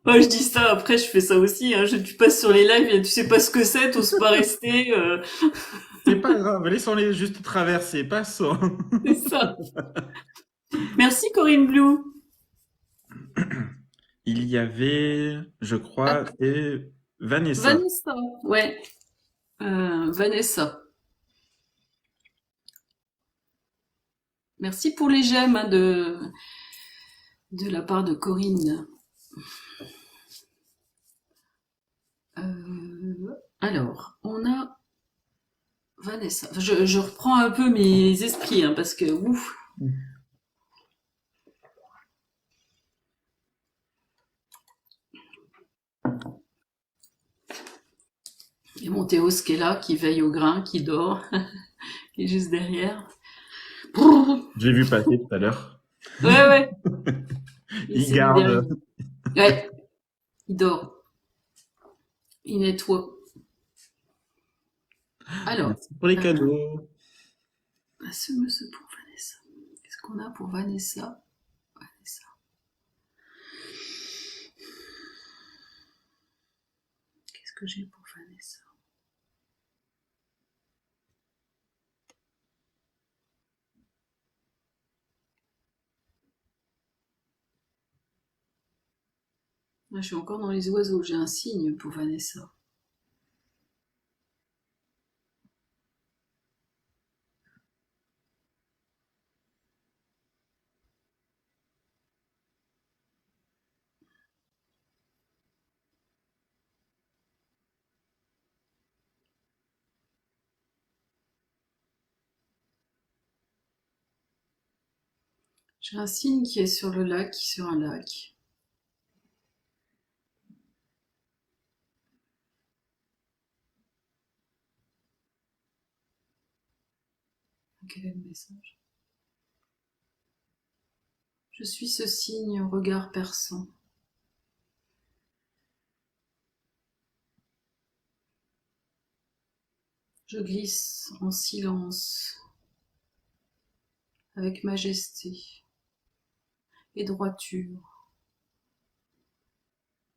Moi, je dis ça, après je fais ça aussi. Hein. Tu passes sur les lives et tu sais pas ce que c'est, t'oses pas rester. C'est pas grave, laissons-les juste traverser, passons. C'est ça. Merci Corinne Blue. Il y avait, je Ah, crois, et Vanessa. Vanessa. Ouais, Vanessa. Merci pour les j'aime hein, de la part de Corinne. Alors, on a Vanessa. Je reprends un peu mes esprits hein, parce que ouf. Et mon Théos qui est là, qui veille au grain, qui dort, qui est juste derrière. J'ai vu passer tout à l'heure. Ouais, ouais. Il Il s'est mis derrière. garde. Ouais, il dort. Il nettoie. Alors, Merci pour les euh, cadeaux. ce monsieur pour Vanessa. Qu'est-ce qu'on a pour Vanessa? Vanessa. Qu'est-ce que j'ai pour Vanessa? Là, je suis encore dans les oiseaux. J'ai un signe pour Vanessa. J'ai un signe qui est sur le lac, sur un lac. Quel est le message? Je suis ce signe au regard perçant. Je glisse en silence, avec majesté et droiture,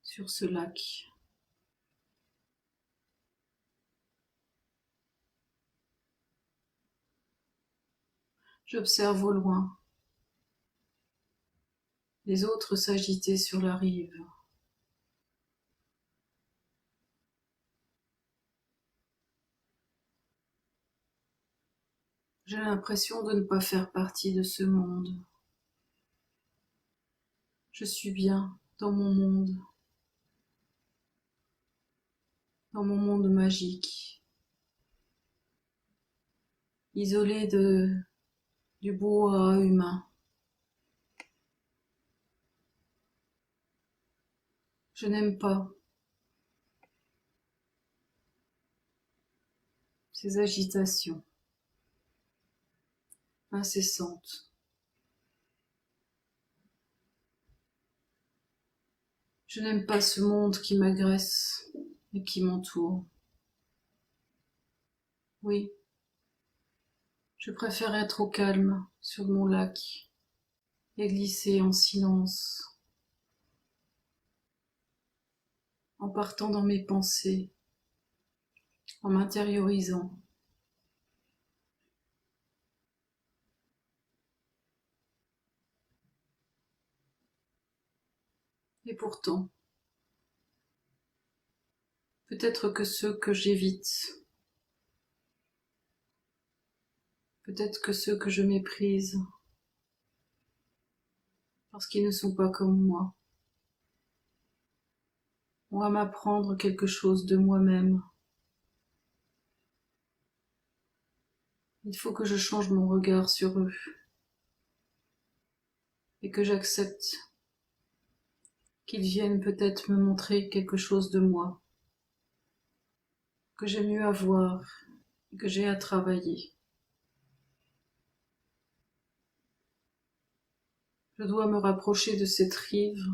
sur ce lac. J'observe au loin les autres s'agiter sur la rive. J'ai l'impression de ne pas faire partie de ce monde. Je suis bien dans mon monde magique, isolé du bois humain. Je n'aime pas ces agitations incessantes. Je n'aime pas ce monde qui m'agresse et qui m'entoure. Oui, je préfère être au calme sur mon lac et glisser en silence, en partant dans mes pensées, en m'intériorisant. Et pourtant, peut-être que ceux que j'évite, peut-être que ceux que je méprise, parce qu'ils ne sont pas comme moi, ont à m'apprendre quelque chose de moi-même. Il faut que je change mon regard sur eux et que j'accepte qu'ils viennent peut-être me montrer quelque chose de moi, que j'ai mieux à voir et que j'ai à travailler. Je dois me rapprocher de cette rive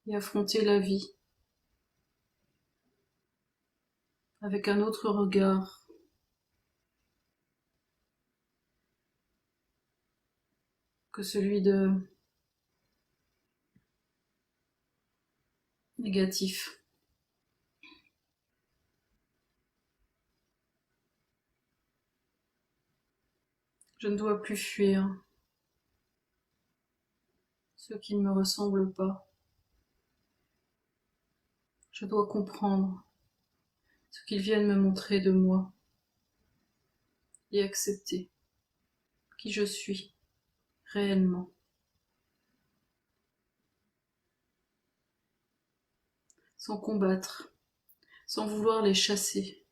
et affronter la vie avec un autre regard que celui de négatif. Je ne dois plus fuir ceux qui ne me ressemblent pas. Je dois comprendre ce qu'ils viennent me montrer de moi et accepter qui je suis réellement, sans combattre, sans vouloir les chasser.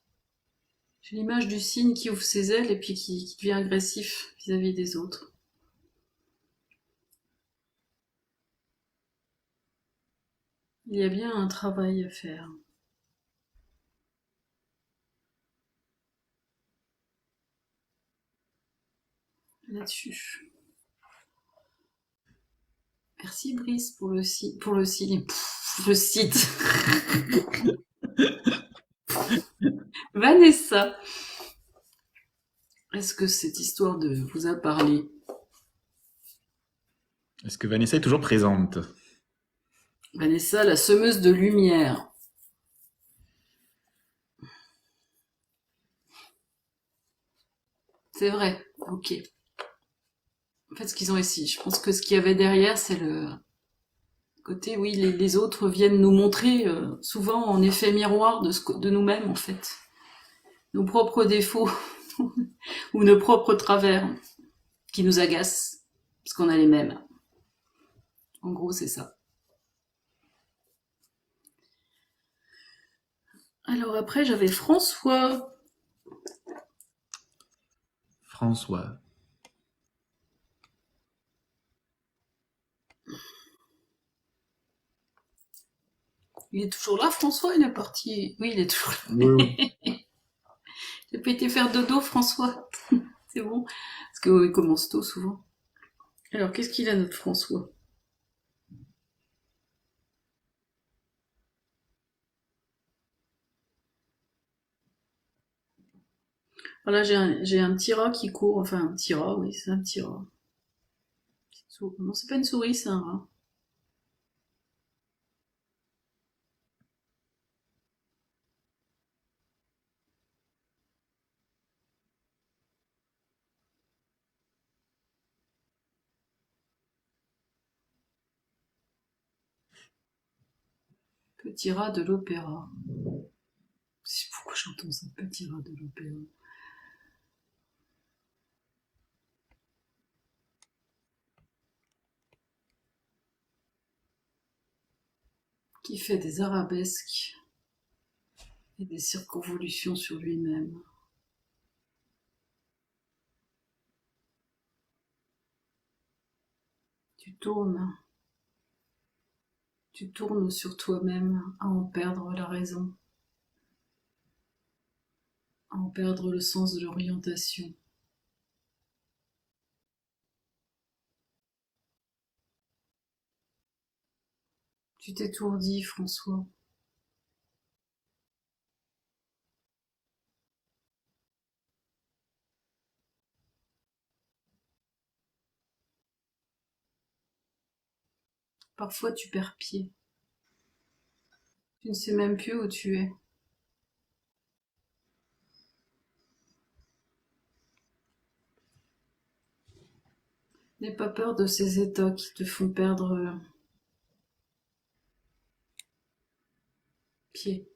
J'ai l'image du cygne qui ouvre ses ailes et puis qui devient agressif vis-à-vis des autres. Il y a bien un travail à faire là-dessus. Merci Brice pour le site. Le site. Vanessa, est-ce que cette histoire vous a parlé? Est-ce que Vanessa est toujours présente? Vanessa, la semeuse de lumière. C'est vrai, ok. En fait, ce qu'ils ont ici, je pense que ce qu'il y avait derrière, c'est le côté, oui, les autres viennent nous montrer, souvent en effet miroir de nous-mêmes, en fait. Nos propres défauts ou nos propres travers qui nous agacent, parce qu'on a les mêmes. En gros, c'est ça. Alors après, j'avais François. François. Il est toujours là, François? Il est parti. Oui, il est toujours là. Oui. J'ai pas été faire dodo, François. C'est bon. Parce qu'il commence tôt, souvent. Alors, qu'est-ce qu'il a, notre François? Voilà, j'ai un petit rat qui court. Enfin, un petit rat, oui, c'est un petit rat. Non, c'est pas une souris, c'est un rat. Petit rat de l'opéra. Je sais pourquoi j'entends ça, petit rat de l'opéra. Qui fait des arabesques et des circonvolutions sur lui-même. Tu tournes sur toi-même à en perdre la raison. en perdre le sens de l'orientation. Tu t'étourdis, François. Parfois tu perds pied. Tu ne sais même plus où tu es. N'aie pas peur de ces états qui te font perdre pied.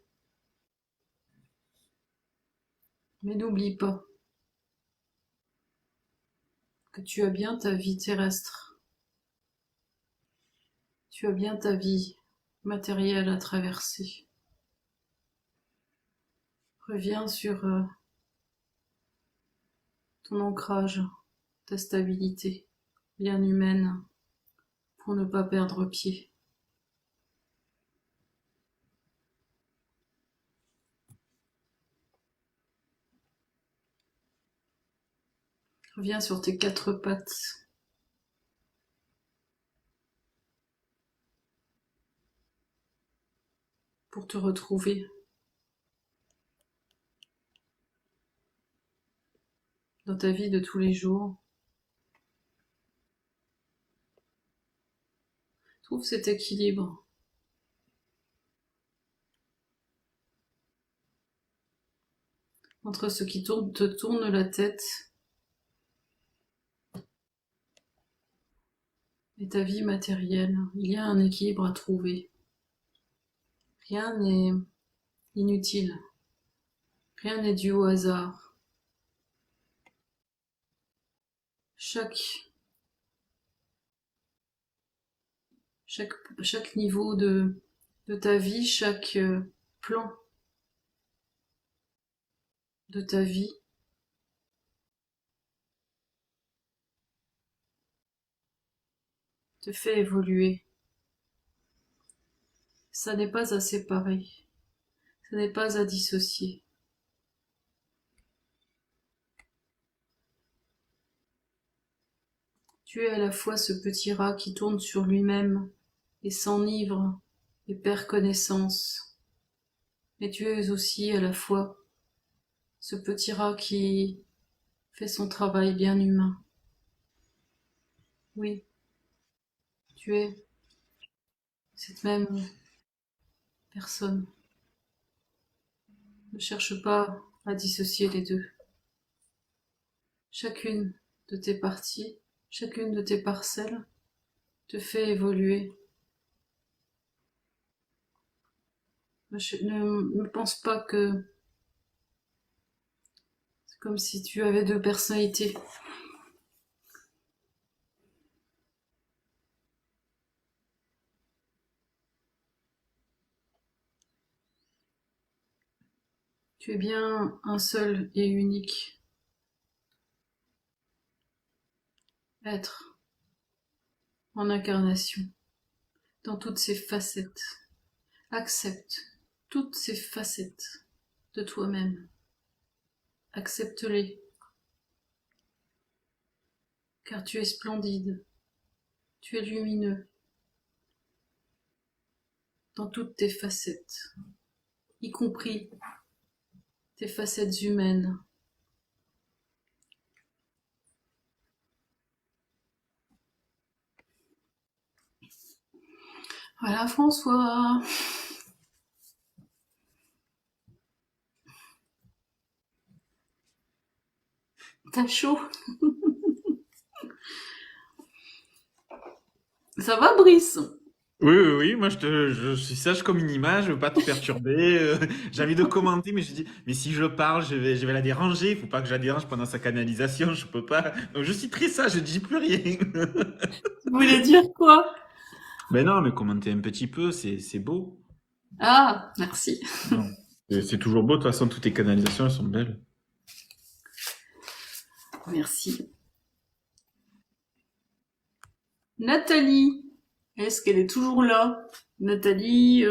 Mais n'oublie pas que tu as bien ta vie terrestre. Tu as bien ta vie matérielle à traverser. Reviens sur ton ancrage, ta stabilité bien humaine pour ne pas perdre pied. Reviens sur tes 4 pattes. Pour te retrouver dans ta vie de tous les jours. Trouve cet équilibre entre ce qui te tourne la tête et ta vie matérielle. Il y a un équilibre à trouver. Rien n'est inutile. Rien n'est dû au hasard. Chaque niveau de ta vie, chaque plan de ta vie te fait évoluer. Ça n'est pas à séparer, ça n'est pas à dissocier. Tu es à la fois ce petit rat qui tourne sur lui-même et s'enivre et perd connaissance, mais tu es aussi à la fois ce petit rat qui fait son travail bien humain. Oui, tu es cette même personne. Ne cherche pas à dissocier les deux. Chacune de tes parties, chacune de tes parcelles te fait évoluer. Ne pense pas que c'est comme si tu avais 2 personnalités. Tu es bien un seul et unique être en incarnation, dans toutes ses facettes. Accepte toutes ces facettes de toi-même. Accepte-les, car tu es splendide, tu es lumineux, dans toutes tes facettes, y compris tes facettes humaines. Voilà François. T'as chaud? Ça va Brice? Oui, oui, oui, moi je suis sage comme une image, je veux pas te perturber. J'ai envie de commenter, mais je dis, mais si je parle, je vais la déranger. Il faut pas que je la dérange pendant sa canalisation, je peux pas. Donc je suis très sage, je dis plus rien. Tu voulais dire quoi? Mais non, mais commenter un petit peu, c'est beau. Ah, merci. Non. C'est toujours beau, de toute façon, toutes tes canalisations, elles sont belles. Merci. Nathalie, est-ce qu'elle est toujours là? Nathalie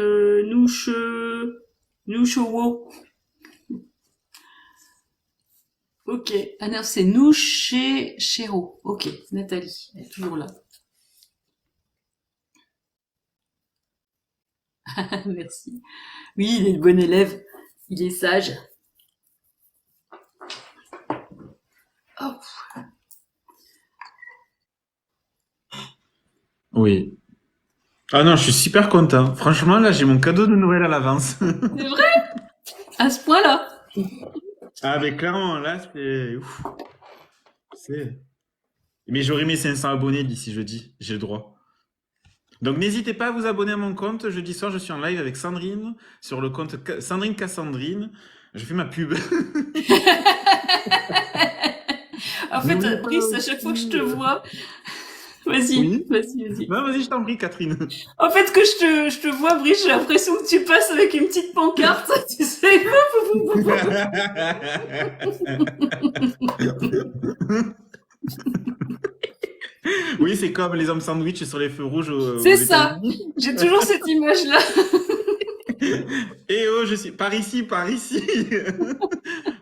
Nouchewo. Ok. Ah non, c'est nous chez Chéro. Ok, Nathalie, elle est toujours là. Merci. Oui, il est le bon élève. Il est sage. Hop. Oui. Ah non, je suis super content. Franchement, là, j'ai mon cadeau de Noël à l'avance. C'est vrai, à ce point-là. Ah, mais clairement, là, c'est... ouf, c'est... Mais j'aurai mes 500 abonnés d'ici jeudi. J'ai le droit. Donc n'hésitez pas à vous abonner à mon compte. Jeudi soir, je suis en live avec Sandrine sur le compte Sandrine Cassandrine. Je fais ma pub. En fait, N'oubliez pas Brice, à chaque fois que je aussi... te vois, vas-y, Oui? vas-y, vas-y. Non, vas-y, je t'en prie, Catherine. En fait, que je te vois, Brice, j'ai l'impression que tu passes avec une petite pancarte, tu sais. Oui, c'est comme les hommes sandwich sur les feux rouges aux C'est ça. États-Unis. J'ai toujours cette image-là. Eh oh, je suis par ici, par ici.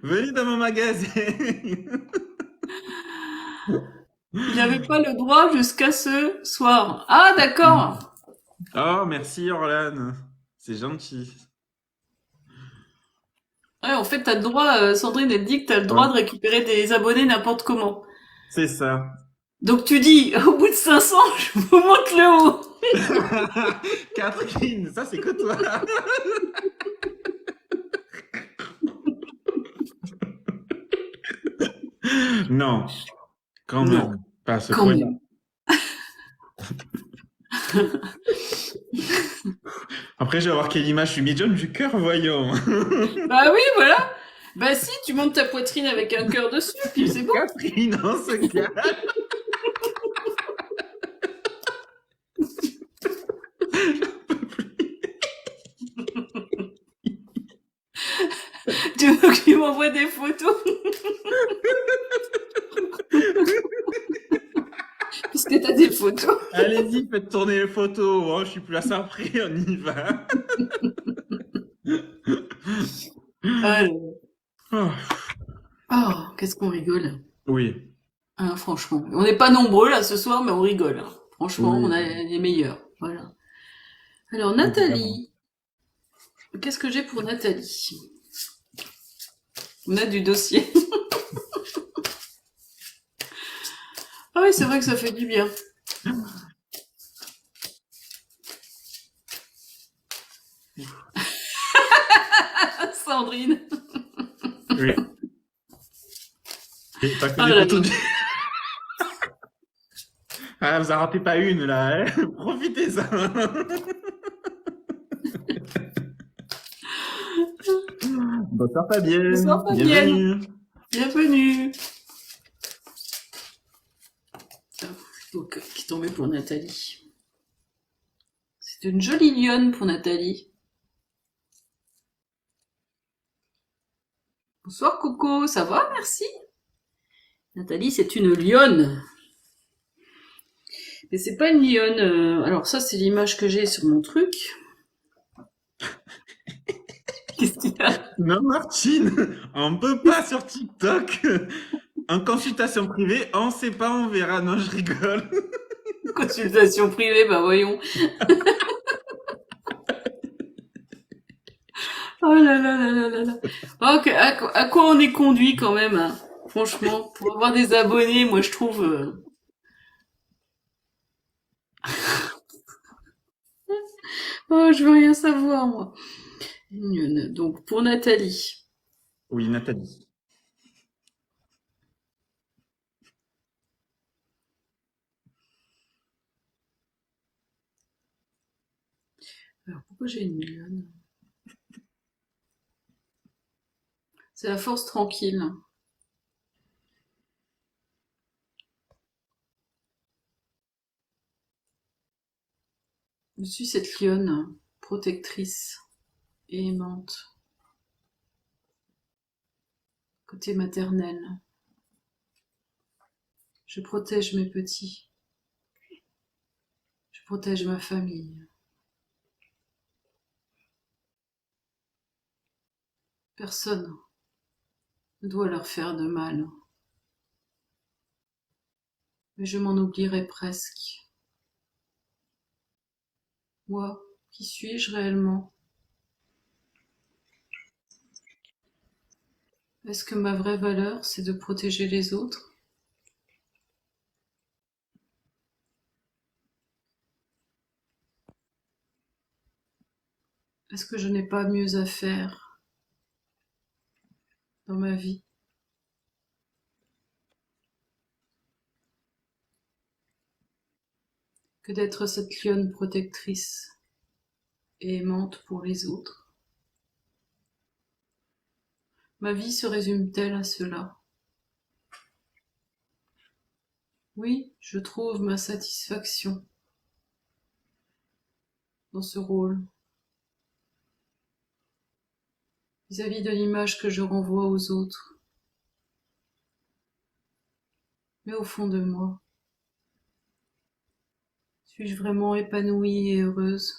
Venez dans mon magasin. Il n'avait pas le droit jusqu'à ce soir. Ah, d'accord. Oh, merci Orlan. C'est gentil. Ouais, en fait, t'as le droit, Sandrine, elle dit que t'as le droit Ouais, de récupérer des abonnés n'importe comment. c'est ça. Donc tu dis, au bout de 500, je vous montre le haut. Catherine, ça c'est que toi. Non, quand Non, même, pas à ce quand point-là. même. Après, je vais avoir quelle image je suis médium du cœur, voyons. Bah oui, voilà. Bah si, tu montes ta poitrine avec un cœur dessus, puis c'est bon. Catherine, on se calme. Tu veux que tu m'envoies des photos, puisque t'as des photos. Allez-y, faites tourner les photos. Oh, je suis plus à ça après, on y va. Ah, Oh, oh, qu'est-ce qu'on rigole. oui, Hein, franchement. On n'est pas nombreux là ce soir, mais on rigole. Hein. Franchement, on oui, a les meilleurs. Voilà. Alors, évidemment. Nathalie. Qu'est-ce que j'ai pour Nathalie? On a du dossier. Ah oui, c'est vrai que ça fait du bien. Ah, Sandrine. Oui. Et pas que Ah des là photos là. de... Ah, vous en ratez pas une, là, hein. Profitez-en. Bonsoir Bonsoir Fabienne, Fabienne. bienvenue. Bienvenue. Ah, donc, qui est tombé pour Nathalie. C'est une jolie lionne pour Nathalie. Bonsoir Coco, ça va, merci. Nathalie, c'est une lionne. Mais c'est pas une lionne. Alors ça, c'est l'image que j'ai sur mon truc. Qu'est-ce qu'il y a? Non, Martine, on peut pas sur TikTok. En consultation privée, on sait pas, on verra. Non, je rigole. Consultation privée, bah voyons. Oh là là là là là là. Oh, à quoi on est conduit quand même, hein. Franchement, pour avoir des abonnés, moi je trouve. Oh, je veux rien savoir, moi. Donc pour Nathalie. Oui, Nathalie. Alors pourquoi j'ai une lionne? C'est la force tranquille. Je suis cette lionne protectrice et aimante, côté maternel. Je protège mes petits. Je protège ma famille. Personne dois leur faire de mal. Mais je m'en oublierai presque. Moi, qui suis-je réellement? Est-ce que ma vraie valeur, c'est de protéger les autres? Est-ce que je n'ai pas mieux à faire dans ma vie que d'être cette lionne protectrice et aimante pour les autres? Ma vie se résume-t-elle à cela? Oui, je trouve ma satisfaction dans ce rôle, vis-à-vis de l'image que je renvoie aux autres. Mais au fond de moi, suis-je vraiment épanouie et heureuse?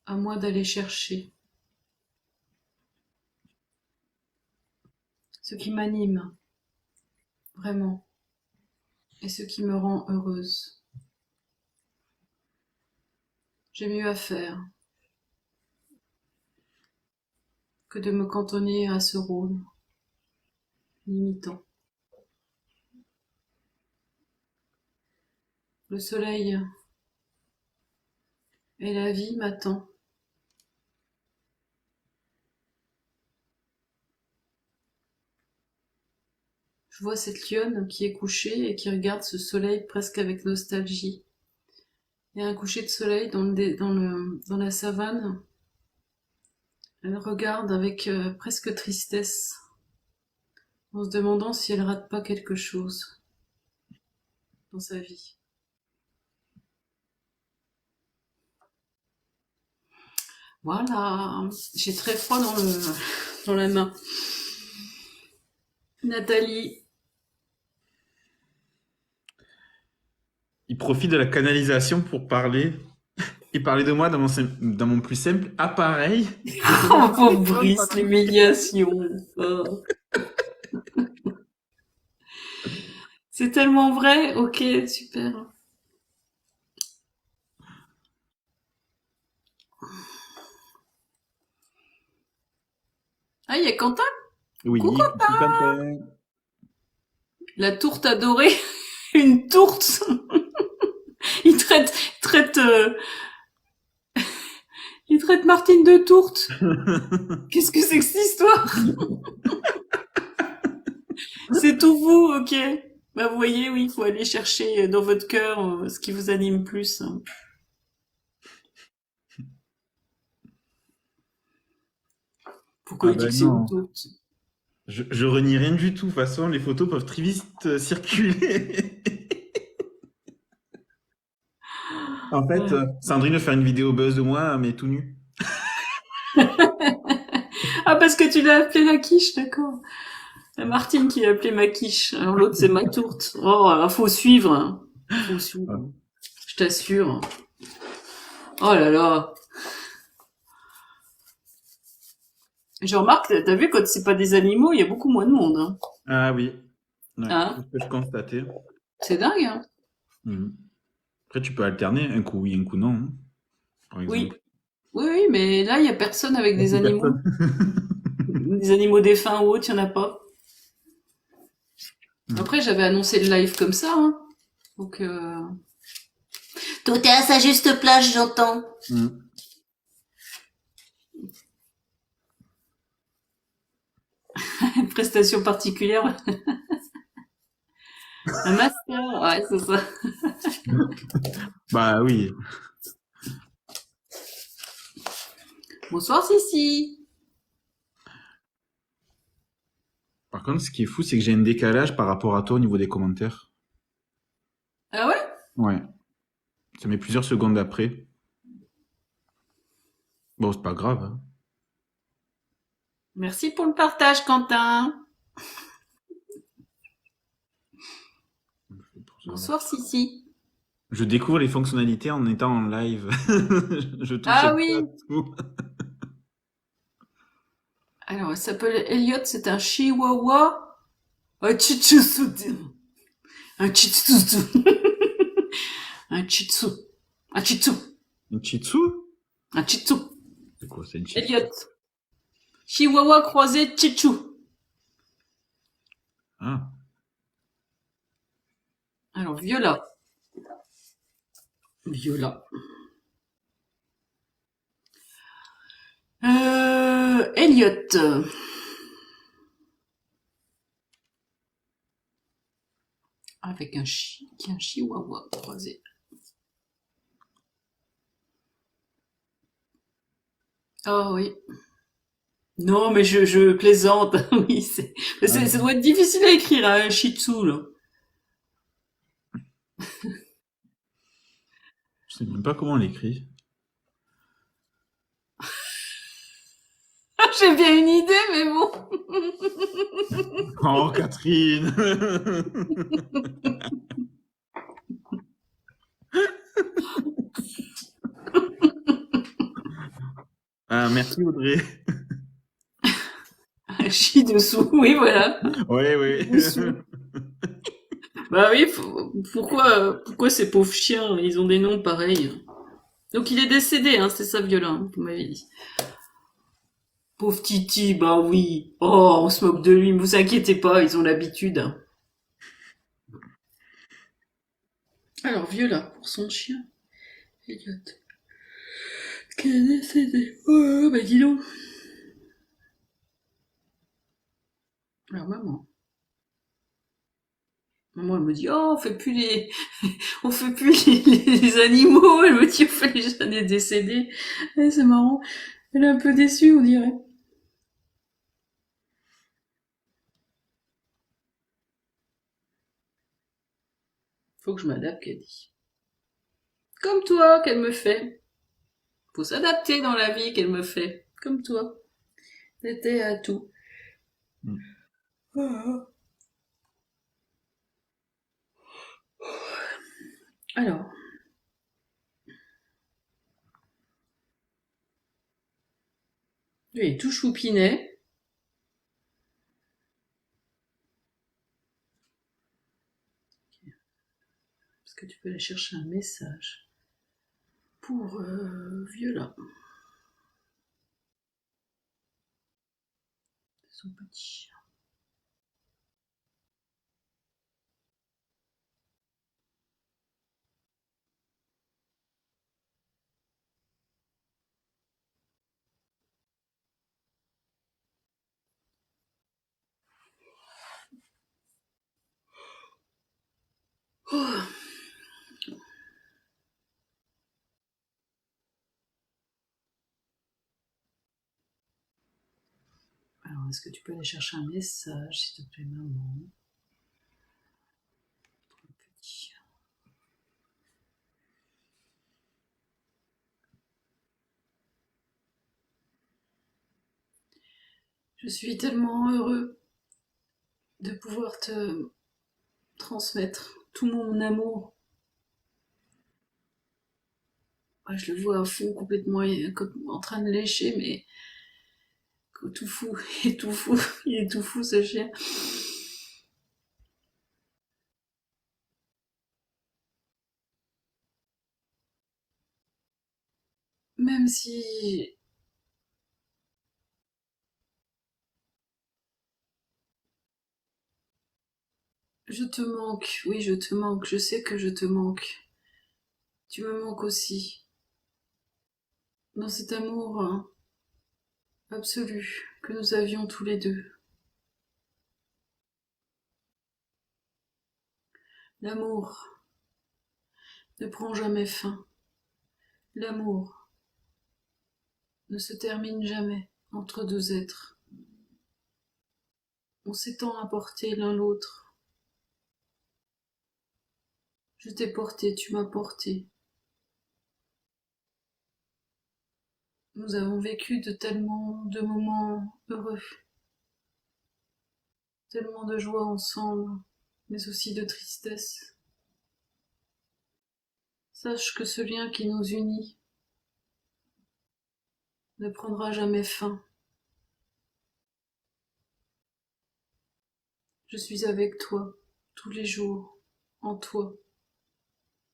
À moi d'aller chercher ce qui m'anime vraiment et ce qui me rend heureuse. J'ai mieux à faire que de me cantonner à ce rôle limitant. Le soleil et la vie m'attendent. Je vois cette lionne qui est couchée et qui regarde ce soleil presque avec nostalgie. Il y a un coucher de soleil dans la savane. Elle regarde avec presque tristesse, en se demandant si elle rate pas quelque chose dans sa vie. Voilà, j'ai très froid dans la main. Nathalie. Il profite de la canalisation pour parler et parler de moi dans mon plus simple appareil. Oh, pauvre Brice, l'humiliation. Oh. C'est tellement vrai. Ok, super. Ah, il y a Quentin. Oui, Coucou, coucou Quentin. la tourte adorée. Une tourte. Il traite, il traite Martine de tourte. Qu'est-ce que c'est que cette histoire? C'est tout vous, ok. Bah, vous voyez, oui, il faut aller chercher dans votre cœur ce qui vous anime plus. Pourquoi Ah il dit ben que c'est une non, tourte? je renie rien du tout. De toute façon, les photos peuvent très vite circuler. En fait, Ouais. Sandrine veut faire une vidéo buzz de moi, mais tout nu. Ah, parce que tu l'as appelée la quiche, d'accord. La Martine qui l'a appelée ma quiche. Alors l'autre, c'est ma tourte. Oh, faut suivre. Hein. Faut Ah. suivre. Je t'assure. Oh là là. Je remarque, t'as vu, quand c'est pas des animaux, il y a beaucoup moins de monde. Hein. Ah oui, ouais, c'est Hein, ce que je constatais. c'est dingue, hein. Mhm. Après, tu peux alterner, un coup oui, un coup non, hein, par Oui. exemple. Oui, oui, mais là, il y a personne avec Là, des c'est animaux. personne. Des animaux défunts ou autres, il y en a pas. Mhm. Après, j'avais annoncé le live comme ça, hein. Donc, Tout est à sa juste place, j'entends. Mhm. une prestation particulière. Un master, ouais, c'est ça. Bah oui. Bonsoir, Sissi. Par contre, ce qui est fou, c'est que j'ai un décalage par rapport à toi au niveau des commentaires. Ah ouais? Ouais. Ça met plusieurs secondes après. Bon, c'est pas grave, hein. Merci pour le partage, Quentin. Bonsoir, Sissi. Je découvre les fonctionnalités en étant en live. Je touche Ah un peu à oui. tout. Alors, elle s'appelle Elliot, c'est un chihuahua. Un chitsu. Un chitsu. Un chitsu. Un chitsu. Une Shih Tzu? Un chitsu. C'est quoi, c'est une Shih Tzu? Elliot. Chihuahua croisé chitsu. Ah, Alors, Viola. Viola. Elliot. Avec un chihuahua croisé. Ah oui. Non, mais je plaisante. Oui, ça doit être difficile à écrire, un shih tzu, là. je sais même pas comment on l'écrit. J'ai bien une idée, mais bon. Oh, Catherine! Ah, merci Audrey. Un chie dessous, oui, voilà. Oui, oui. Dessous. Bah oui, pourquoi ces pauvres chiens, ils ont des noms pareils? Donc il est décédé, hein, c'est ça, Viola, hein, vous m'avez dit. Pauvre Titi, bah oui. Oh, on se moque de lui, mais vous inquiétez pas, ils ont l'habitude. Alors, Viola, pour son chien, Elliot, qui est décédé. Oh, bah dis donc. Alors, maman, elle me dit, oh, on fait plus les animaux. Elle me dit, on fait les gens des décédés. Eh, c'est marrant. Elle est un peu déçue, on dirait. Faut que je m'adapte, qu'elle dit. Comme toi, qu'elle me fait. Faut s'adapter dans la vie qu'elle me fait. Comme toi. T'étais à tout. Alors, lui il est tout choupinet. Est-ce que tu peux aller chercher un message pour Viola, son petit chien. Oh. Alors, est-ce que tu peux aller chercher un message, s'il te plaît, maman? Petit. Je suis tellement heureux de pouvoir te transmettre tout mon amour. Je le vois à fond, complètement en train de lécher, mais tout fou, il est tout fou, il est tout fou ce chien. Même si je te manque, oui, je te manque, je sais que je te manque. Tu me manques aussi. Dans cet amour absolu que nous avions tous les deux. L'amour ne prend jamais fin. L'amour ne se termine jamais entre deux êtres. On s'est tant apporté l'un l'autre. Je t'ai porté, tu m'as porté. Nous avons vécu tellement de moments heureux, tellement de joie ensemble, mais aussi de tristesse. Sache que ce lien qui nous unit ne prendra jamais fin. Je suis avec toi, tous les jours, en toi,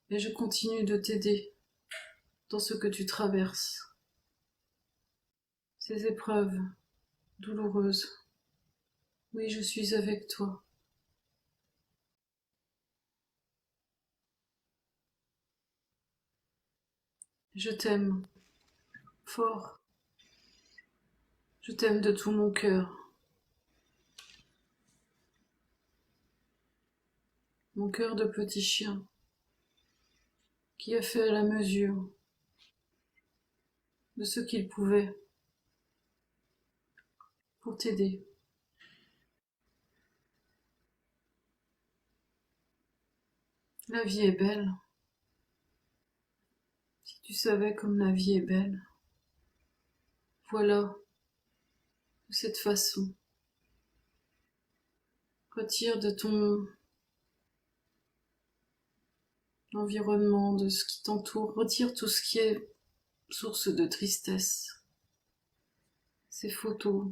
et je continue de t'aider dans ce que tu traverses, ces épreuves douloureuses. Oui, je suis avec toi. Je t'aime fort. Je t'aime de tout mon cœur. Mon cœur de petit chien qui a fait à la mesure de ce qu'il pouvait pour t'aider. La vie est belle. Si tu savais comme la vie est belle. Voilà, de cette façon. Retire de ton environnement, de ce qui t'entoure, retire tout ce qui est source de tristesse. Ces photos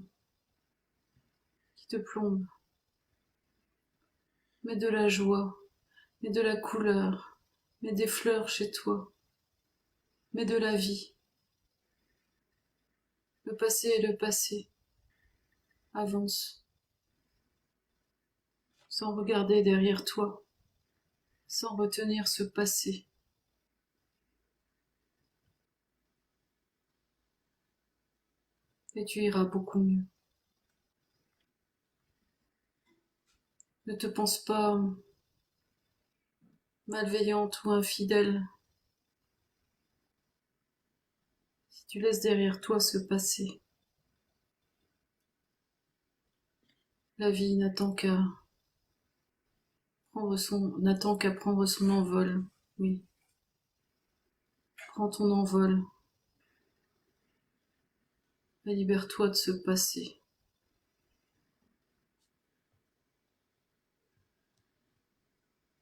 qui te plombent. Mets de la joie, mets de la couleur, mets des fleurs chez toi, mets de la vie. Le passé est le passé. Avance, sans regarder derrière toi, sans retenir ce passé. Et tu iras beaucoup mieux. Ne te pense pas malveillante ou infidèle si tu laisses derrière toi ce passé. La vie n'attend qu'à prendre son envol. Oui, prends ton envol et libère-toi de ce passé.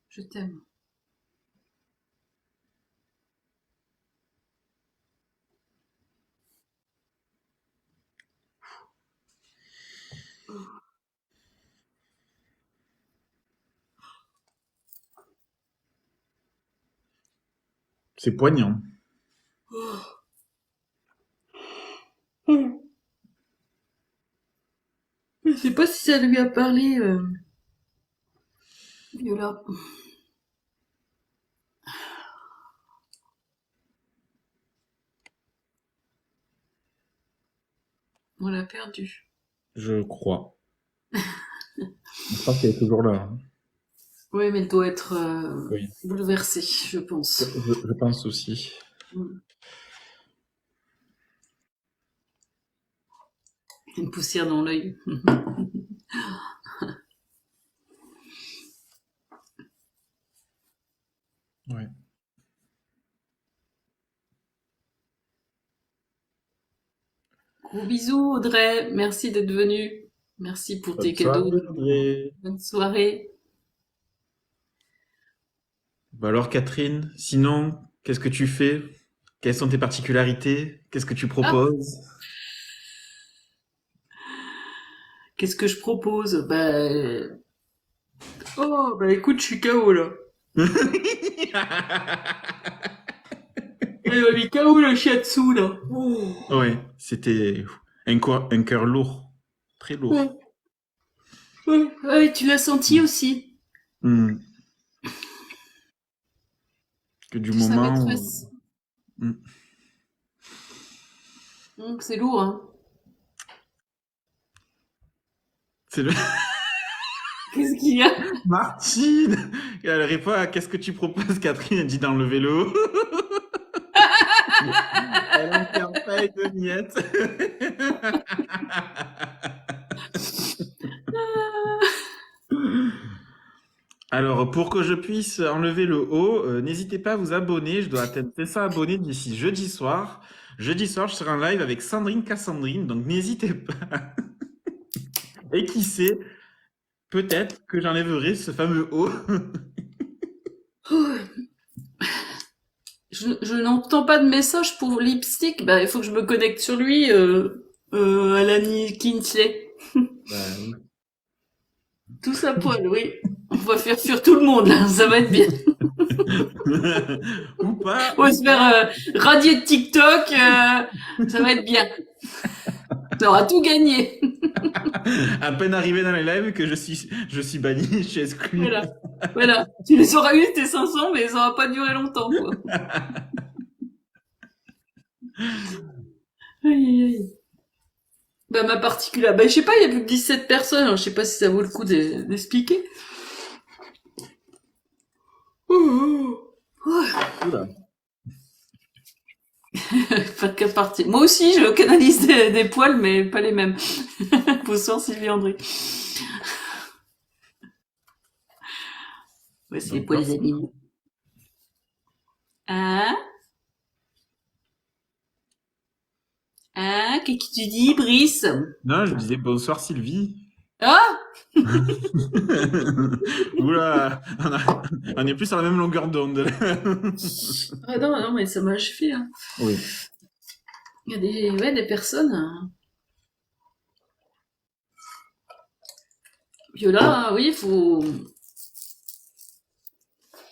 Je t'aime. C'est poignant. Je sais pas si ça lui a parlé, Viola. On l'a perdu. Je crois. Je crois qu'elle est toujours là, hein. Oui, mais elle doit être Oui, bouleversée, je pense. je pense aussi. Une poussière dans l'œil. Ouais. Gros bisous, Audrey. Merci d'être venue. Merci pour tes Bonne soirée, cadeaux. Audrey. Bonne soirée. Bah alors, Catherine, sinon, qu'est-ce que tu fais? Quelles sont tes particularités? Qu'est-ce que tu Ah, proposes? qu'est-ce que je propose? Oh, bah écoute, je suis KO là. Elle m'a mis KO le shiatsu là. Oh. Ouais, c'était un cœur lourd, très Ouais, lourd. ouais, ouais, tu l'as senti aussi. Hmm. Que du Tu sa moment où... maîtresse. Hmm. C'est lourd, hein. C'est le... Qu'est-ce qu'il y a? Martine! Elle répond à qu'est-ce que tu proposes, Catherine? Elle dit dans le vélo. Elle en fait un paille de miettes. Alors, pour que je puisse enlever le haut, n'hésitez pas à vous abonner. Je dois atteindre 500 abonnés d'ici jeudi soir. Jeudi soir, je serai en live avec Sandrine Cassandrine, donc n'hésitez pas. Et qui sait, peut-être que j'enlèverai ce fameux haut. Je n'entends pas de message pour Lipstick. Bah, il faut que je me connecte sur lui, Alani Kinsley. Bah, oui. Tous à poil, oui. On va faire fuir tout le monde, là. Ça va être bien. Ou pas, On va se faire radier de TikTok. Ça va être bien. On aura tout gagné. à peine arrivé dans les lives que je suis banni, je suis exclu. Voilà. Voilà. Tu les auras eu, tes 500, mais ça aura pas duré longtemps, quoi. Aïe, aïe, aïe. Bah, ma particule, bah, je sais pas, il y a plus que 17 personnes, alors je sais pas si ça vaut le coup d'expliquer. Oula. Pas de cas partie. Moi aussi, je canalise des poils, mais pas les mêmes. Bonsoir Sylvie André. Ouais, c'est les poils des animaux. Hein? Hein? Qu'est-ce que tu dis, Brice? Non, je disais bonsoir Sylvie. Ah! Oula, on est plus sur la même longueur d'onde. Ah non, non, mais ça m'a achevé, hein. Oui. Il y a des personnes. Viola, oui, faut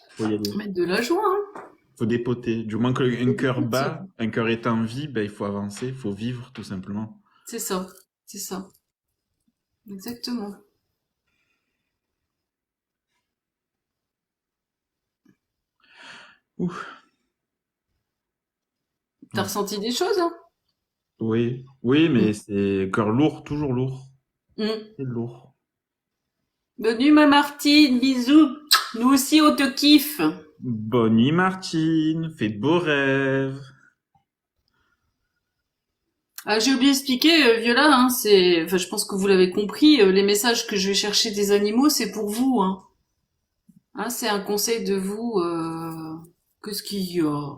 Faut y aller. mettre de la joie, hein. Faut dépoter. Du moment qu'un cœur bat, un cœur est en vie, ben, il faut avancer, il faut vivre, tout simplement. C'est ça, c'est ça. Exactement. Ouf. T'as ressenti des choses, hein? Oui, oui, mais c'est cœur lourd, toujours lourd. Mm. C'est lourd. Bonne nuit, ma Martine, bisous. Nous aussi, on te kiffe. Bonne nuit, Martine. Fais de beaux rêves. Ah, j'ai oublié d'expliquer, Viola, hein, enfin, je pense que vous l'avez compris, les messages que je vais chercher des animaux, c'est pour vous, hein. Hein, c'est un conseil de vous, qu'est-ce qu'il y a?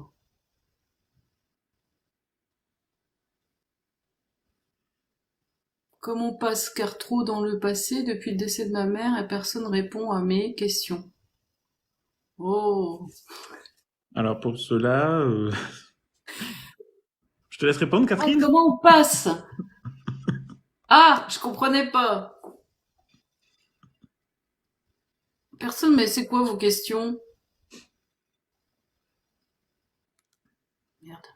Comme on passe car trop dans le passé depuis le décès de ma mère et personne répond à mes questions. Oh. Alors pour cela, je te laisse répondre, Ah, Catherine. comment on passe? Ah, je comprenais pas. Personne, mais c'est quoi vos questions? Merde.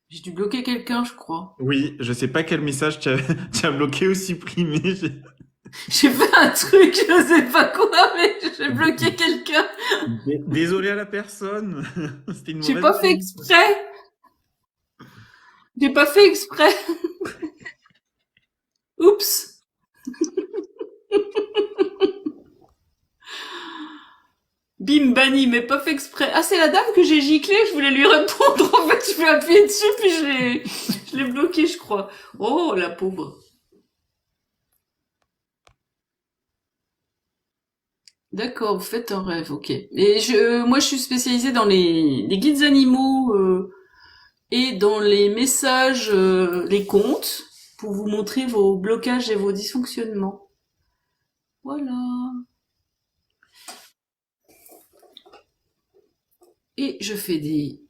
J'ai dû bloquer quelqu'un, je crois. Oui, je sais pas quel message tu as bloqué ou supprimé. J'ai fait un truc, je sais pas quoi, mais j'ai bloqué quelqu'un. Désolé à la personne. C'était une J'ai mauvaise pas fait idée. exprès. J'ai pas fait exprès. Oups. Bim, banni, mais pas fait exprès. Ah, c'est la dame que j'ai giclée, je voulais lui répondre. En fait, je lui ai appuyé dessus, puis je l'ai bloqué, je crois. Oh, la pauvre. D'accord, vous faites un rêve, ok. Et moi, je suis spécialisée dans les guides animaux et dans les messages, les contes, pour vous montrer vos blocages et vos dysfonctionnements. Voilà. Et je fais des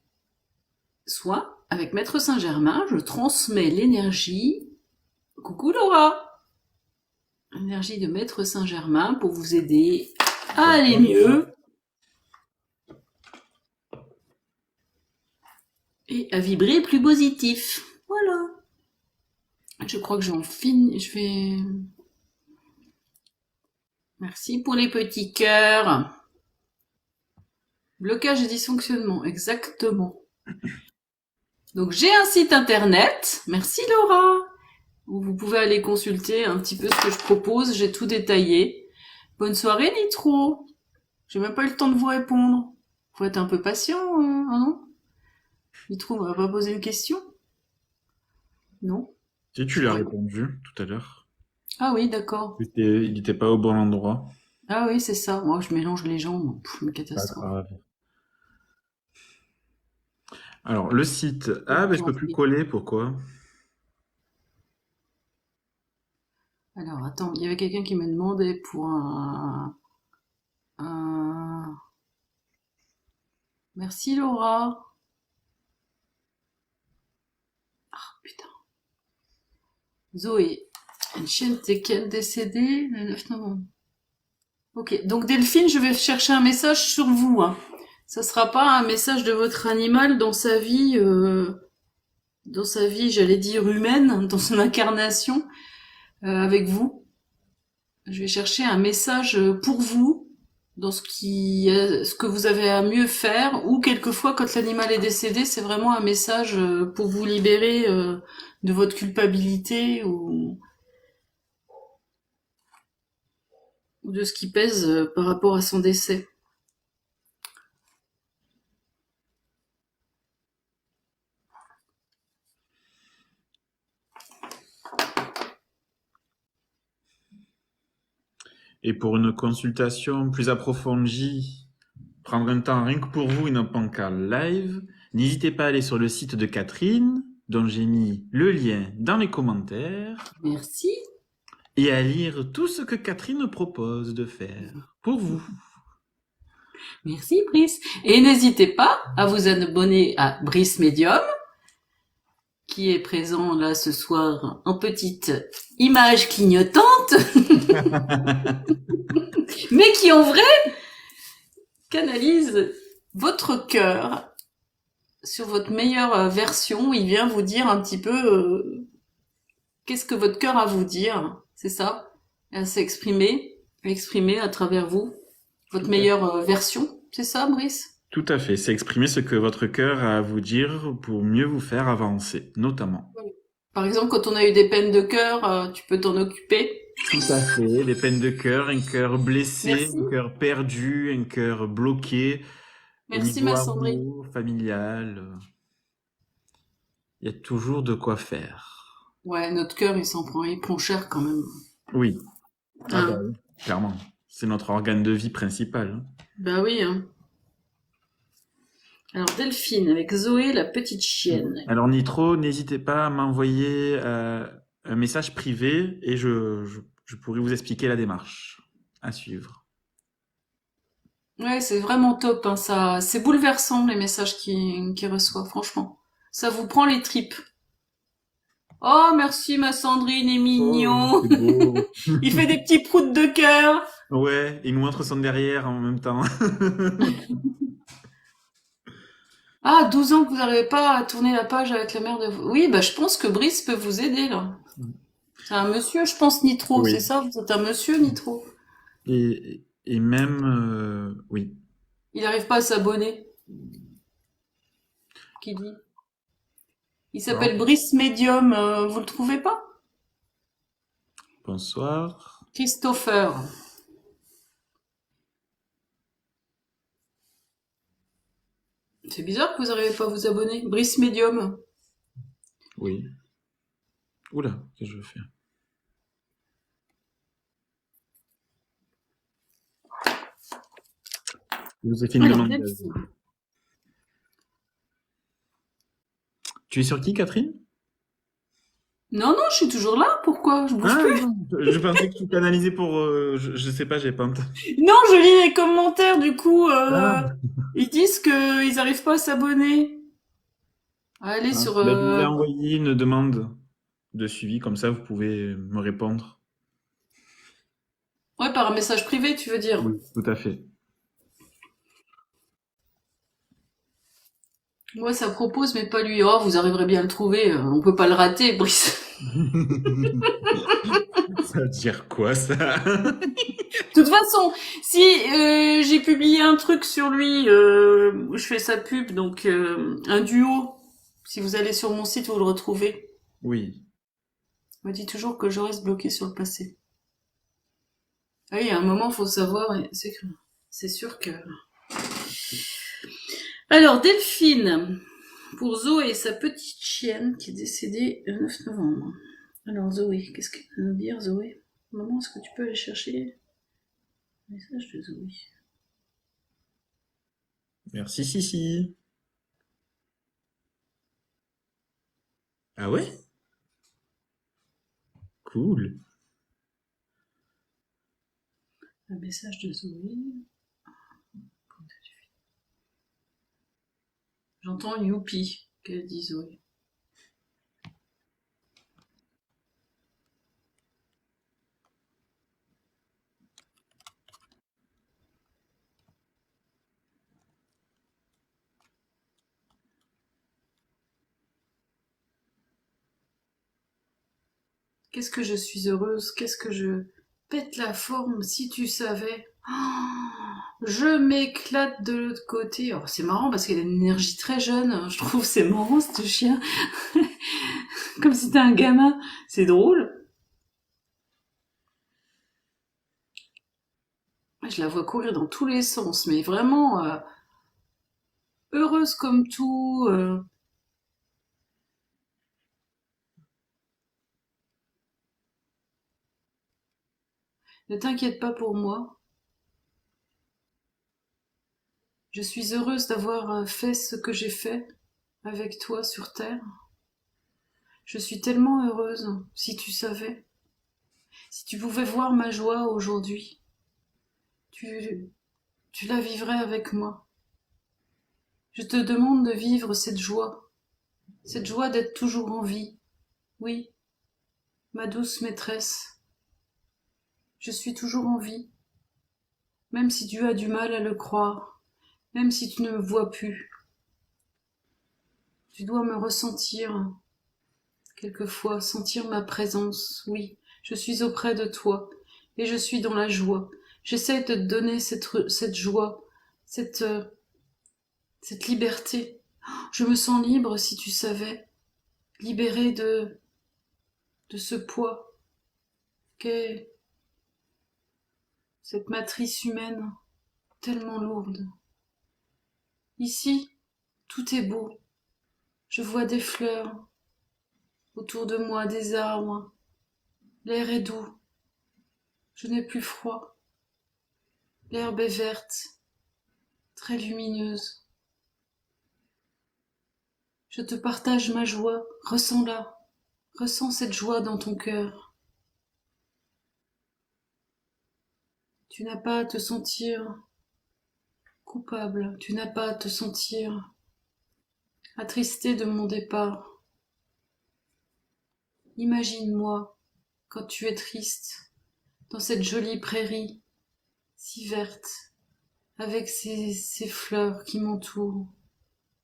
soins avec Maître Saint-Germain. Je transmets l'énergie. Coucou Laura. L'énergie de Maître Saint-Germain pour vous aider à aller mieux et à vibrer plus positif. Voilà. Je crois que j'en finis. Je vais. Merci pour les petits cœurs. Blocage et dysfonctionnement, exactement. Donc j'ai un site internet. Merci Laura. Où vous pouvez aller consulter un petit peu ce que je propose. J'ai tout détaillé. Bonne soirée Nitro. J'ai même pas eu le temps de vous répondre. Faut être un peu patient, hein, non? Nitro m'a pas posé une question? Non? Si tu lui as répondu tout à l'heure. Ah oui, d'accord. Il n'était pas au bon endroit. Ah oui, c'est ça. Moi, je mélange les gens. Une Pas catastrophe. grave. Alors, le site. Ah, ben je peux plus coller, pourquoi? Alors, attends, il y avait quelqu'un qui me demandait pour Merci Laura. Ah, putain. Zoé. Une chienne Tekken décédée le 9 novembre. Ok, donc Delphine, je vais chercher un message sur vous, hein. Ça sera pas un message de votre animal dans sa vie, j'allais dire humaine, dans son incarnation, avec vous. Je vais chercher un message pour vous, dans ce que vous avez à mieux faire, ou quelquefois quand l'animal est décédé, c'est vraiment un message pour vous libérer de votre culpabilité ou de ce qui pèse par rapport à son décès. Et pour une consultation plus approfondie, prendre un temps rien que pour vous et non pas qu'en live, n'hésitez pas à aller sur le site de Catherine, dont j'ai mis le lien dans les commentaires, Merci. et à lire tout ce que Catherine propose de faire pour vous. Merci Brice. Et n'hésitez pas à vous abonner à Brice Medium, qui est présent là ce soir en petite image clignotante, mais qui en vrai canalise votre cœur sur votre meilleure version. Il vient vous dire un petit peu qu'est-ce que votre cœur a à vous dire, c'est ça, à s'exprimer, exprimer à travers vous votre meilleure version, c'est ça Brice? Tout à fait, c'est exprimer ce que votre cœur a à vous dire pour mieux vous faire avancer, notamment. Par exemple, quand on a eu des peines de cœur, tu peux t'en occuper. Tout à fait, des peines de cœur, un cœur blessé, Merci. un cœur perdu, un cœur bloqué, au Merci niveau ma Sandrine. amour, familial. Il y a toujours de quoi faire. Ouais, notre cœur, il prend cher quand même. Oui, ah bah Hein. oui, clairement. C'est notre organe de vie principal. Hein. Bah oui, hein. Alors Delphine avec Zoé, la petite chienne. Alors Nitro, n'hésitez pas à m'envoyer un message privé et je pourrai vous expliquer la démarche à suivre. Ouais, c'est vraiment top, hein, ça, c'est bouleversant les messages qu'il reçoit, franchement. Ça vous prend les tripes. Oh, merci ma Sandrine, est mignon. c'est beau. Il fait des petits proutes de cœur. Ouais, il nous montre son derrière en même temps. Ah, 12 ans que vous n'arrivez pas à tourner la page avec la mère de vous. Oui, bah je pense que Brice peut vous aider là. C'est un monsieur, je pense, Nitro, Oui. c'est ça? Vous êtes un monsieur, Nitro. Et même, oui. Il n'arrive pas à s'abonner. Qui dit? Il s'appelle Brice Medium, vous le trouvez pas? Bonsoir. Christopher. C'est bizarre que vous n'arrivez pas à vous abonner. Brice Medium. Oui. Oula, qu'est-ce que je fais? Je vous ai fait une Alors, demande Delphine. d'avis. Tu es sur qui, Catherine? Non, non, je suis toujours là. Pourquoi? Je bouge Ah, plus. non, je pensais que tu canalisais pour... je sais pas, j'ai pas entendu. Non, je lis les commentaires, du coup, Ah, ils disent qu'ils n'arrivent pas à s'abonner. Allez sur... bah, je vous ai envoyé une demande de suivi, comme ça vous pouvez me répondre. Ouais, par un message privé, tu veux dire. Oui, tout à fait. Moi, ça propose, mais pas lui. Oh, vous arriverez bien à le trouver. On peut pas le rater, Brice. Ça veut dire quoi, ça? De toute façon, si j'ai publié un truc sur lui, où je fais sa pub, donc un duo. Si vous allez sur mon site, vous le retrouvez. Oui. On me dit toujours que je reste bloqué sur le passé. Ah oui, à un moment, faut savoir. Et c'est sûr que. Alors, Delphine, pour Zoé, sa petite chienne qui est décédée le 9 novembre. Alors, Zoé, qu'est-ce qu'elle veut nous dire, Zoé? Maman, est-ce que tu peux aller chercher le message de Zoé? Merci, Sissi. Ah ouais? Cool. Un message de Zoé. J'entends youpi, qu'elle dit Zoé. Qu'est-ce que je suis heureuse, qu'est-ce que je pète la forme, si tu savais. Je m'éclate de l'autre côté. Alors, c'est marrant parce qu'elle a une énergie très jeune. Je trouve c'est marrant, ce chien. Comme si t'es un gamin. C'est drôle. Je la vois courir dans tous les sens, mais vraiment heureuse comme tout. Ne t'inquiète pas pour moi. Je suis heureuse d'avoir fait ce que j'ai fait avec toi sur Terre. Je suis tellement heureuse, si tu savais. Si tu pouvais voir ma joie aujourd'hui, tu, tu la vivrais avec moi. Je te demande de vivre cette joie d'être toujours en vie. Oui, ma douce maîtresse, je suis toujours en vie, même si tu as du mal à le croire, même si tu ne me vois plus. Tu dois me ressentir, quelquefois, sentir ma présence. Oui, je suis auprès de toi, et je suis dans la joie. J'essaie de te donner cette joie, cette liberté. Je me sens libre, si tu savais, libérée de ce poids qu'est cette matrice humaine tellement lourde. Ici, tout est beau. Je vois des fleurs autour de moi, des arbres. L'air est doux. Je n'ai plus froid. L'herbe est verte, très lumineuse. Je te partage ma joie. Ressens-la. Ressens cette joie dans ton cœur. Tu n'as pas à te sentir coupable. Tu n'as pas à te sentir attristé de mon départ. Imagine-moi quand tu es triste, dans cette jolie prairie, si verte, avec ces fleurs qui m'entourent,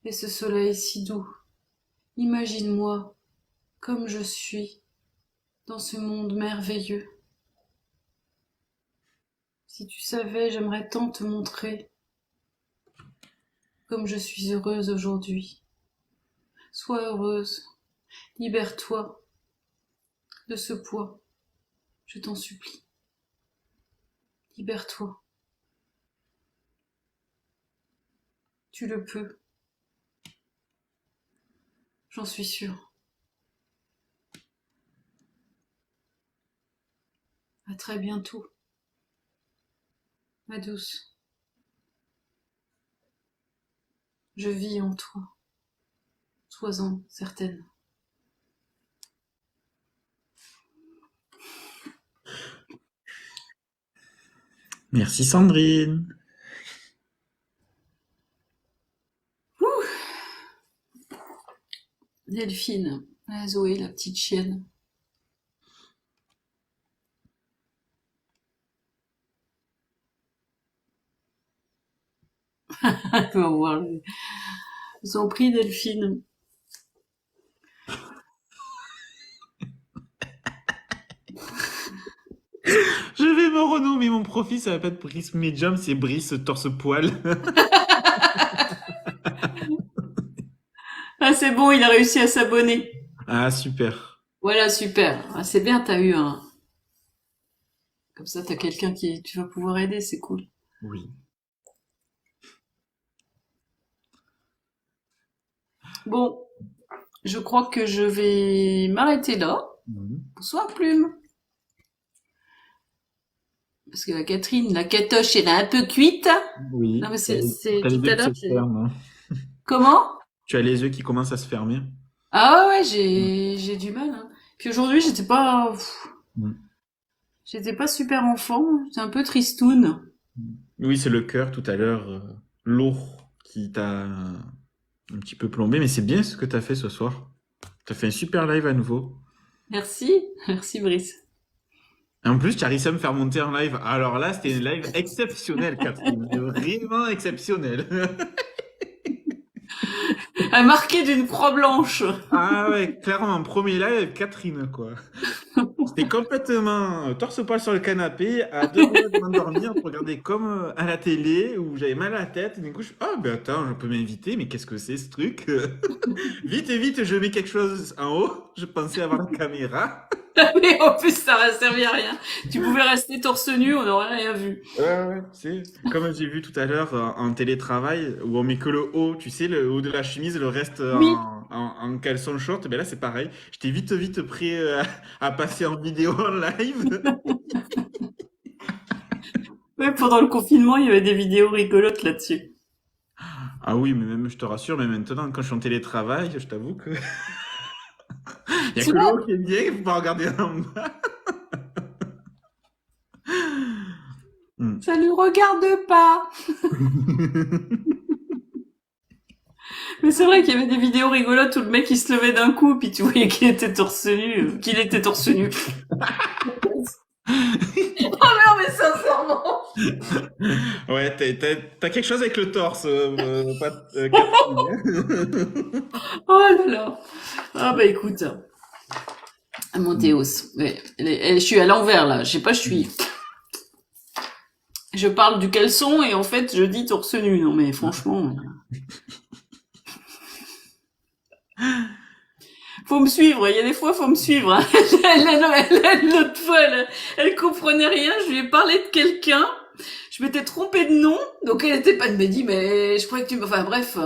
et ce soleil si doux. Imagine-moi comme je suis dans ce monde merveilleux. Si tu savais, j'aimerais tant te montrer comme je suis heureuse aujourd'hui. Sois heureuse, libère-toi de ce poids, je t'en supplie. Libère-toi. Tu le peux. J'en suis sûre. À très bientôt, ma douce. Je vis en toi. Sois-en certaine. Merci Sandrine. Delphine, la Zoé, la petite chienne. Tu vas voir. Ils ont pris Delphine. Je vais me renommer mon profil, ça va pas être Brice Medium, c'est Brice Torse-Poil. Ah, c'est bon, il a réussi à s'abonner. Ah, super. Voilà, super. Ah, c'est bien, t'as eu un... Comme ça, t'as quelqu'un qui tu vas pouvoir aider, c'est cool. Oui. Bon, je crois que je vais m'arrêter là. Bonsoir, Plume. Parce que la Catherine, la catoche, elle est un peu cuite. Oui. Non, mais c'est T'as les tout yeux à qui l'heure. se ferment, hein. Comment? Tu as les yeux qui commencent à se fermer. Ah ouais, j'ai du mal. Hein. Puis aujourd'hui, Mm. j'étais pas super enfant. J'étais un peu tristoun. Oui, c'est le cœur tout à l'heure, lourd, qui t'a un petit peu plombé, mais c'est bien ce que t'as fait ce soir. T'as fait un super live à nouveau. Merci, merci Brice. Et en plus, tu as réussi à me faire monter en live. Alors là, c'était une live exceptionnelle, Catherine. Vraiment exceptionnelle. À marquer d'une croix blanche. Ah ouais, clairement, premier live avec Catherine, quoi. T'es complètement torse-poil sur le canapé, à deux doigts de m'endormir pour regarder comme à la télé où j'avais mal à la tête. Et du coup, ah ben attends, je peux m'inviter, mais qu'est-ce que c'est ce truc? Vite et vite, je mets quelque chose en haut. Je pensais avoir la caméra. Mais en plus, ça va servir à rien. Tu pouvais rester torse nu, on n'aurait rien vu. Ouais, c'est comme j'ai vu tout à l'heure en télétravail où on met que le haut, tu sais, le haut de la chemise, le reste Oui. en caleçon short. Ben là, c'est pareil. J'étais vite prêt à passer en vidéo en live. Ouais, pendant le confinement, il y avait des vidéos rigolotes là-dessus. Ah oui, mais même, je te rassure, mais maintenant, quand je suis en télétravail, je t'avoue que il y a Tu que le vois, haut qui est bien, il faut pas regarder en bas. Hmm. ça ne regarde pas. Mais c'est vrai qu'il y avait des vidéos rigolotes où le mec il se levait d'un coup, puis tu voyais qu'il était torse nu, qu'il était torse nu. Oh non, mais sincèrement. Ouais, t'as quelque chose avec le torse, Catherine. Oh là là. Ah bah écoute, mon Théos. Ouais, je suis à l'envers là. Je sais pas, je parle du caleçon et en fait je dis torse nu. Non mais franchement, faut me suivre. Il y a des fois, faut me suivre. Hein. L'autre fois, elle comprenait rien. Je lui ai parlé de quelqu'un. Je m'étais trompée de nom, donc elle était pas. Elle m'a dit, mais je croyais que tu. Enfin bref,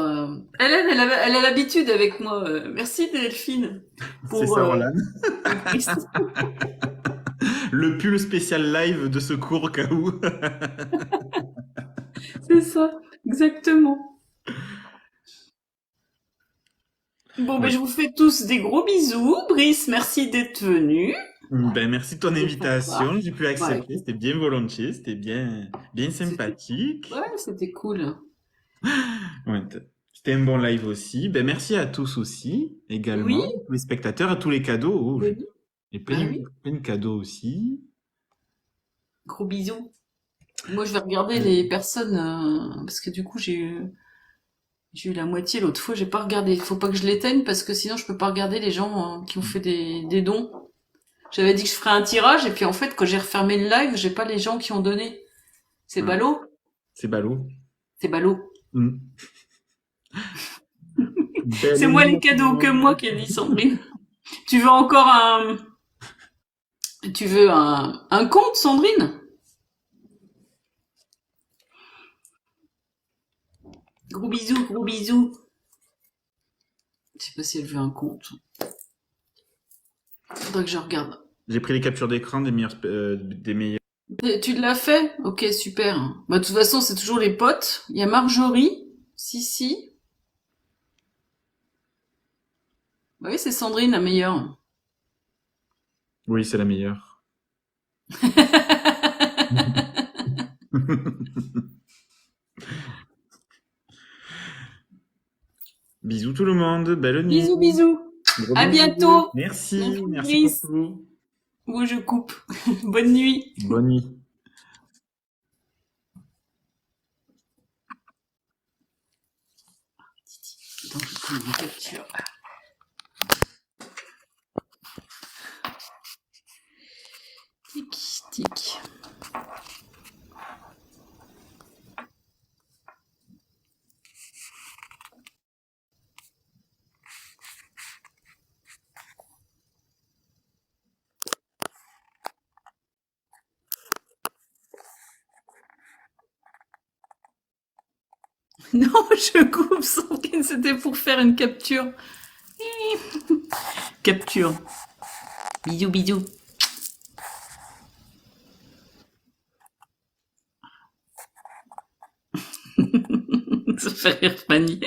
elle a l'habitude avec moi. Merci Delphine C'est pour ça, Roland. le quiz. Le pull spécial live de secours au cas où. C'est ça, exactement. Bon, ben Ouais. je vous fais tous des gros bisous. Brice, merci d'être venu. Ben, merci de ton C'est sympa. invitation. J'ai pu Ouais, accepter. C'était bien volontiers. C'était bien c'était, sympathique. ouais, c'était cool. Ouais, c'était un bon live aussi. Ben, merci à tous aussi, Oui, également. Tous les spectateurs, à tous les cadeaux. Oh, oui, j'ai bah oui. plein de cadeaux aussi. Gros bisous. Moi, je vais regarder Ouais. les personnes parce que du coup, j'ai eu la moitié l'autre fois. J'ai pas regardé. Il faut pas que je l'éteigne parce que sinon, je peux pas regarder les gens qui ont fait des dons. J'avais dit que je ferais un tirage et puis en fait, quand j'ai refermé le live, j'ai pas les gens qui ont donné. C'est Ouais. ballot. C'est ballot. C'est ballot. Mm. Belle C'est moi nuit les à tout le cadeaux que monde. moi qui a dit Sandrine. Tu veux encore tu veux un compte, Sandrine? Gros bisous, gros bisous. Je sais pas si elle veut un compte. Faudrait que je regarde. J'ai pris les captures d'écran des meilleurs. Tu l'as fait? Ok, super. Bah, de toute façon, c'est toujours les potes. Il y a Marjorie. Si. Bah oui, c'est Sandrine, la meilleure. Oui, c'est la meilleure. Bisous tout le monde, belle nuit. Bisous, bisous. Gros À bisous. bientôt. Merci, Merci, merci pour Brice. tout. Moi, je coupe. Bonne nuit. Bonne nuit. Attends, je prends une capture. Tic, tic. Non, je coupe, Sandrine, c'était pour faire une capture. Capture. Bisous, bisous. Ça fait rire Fanny.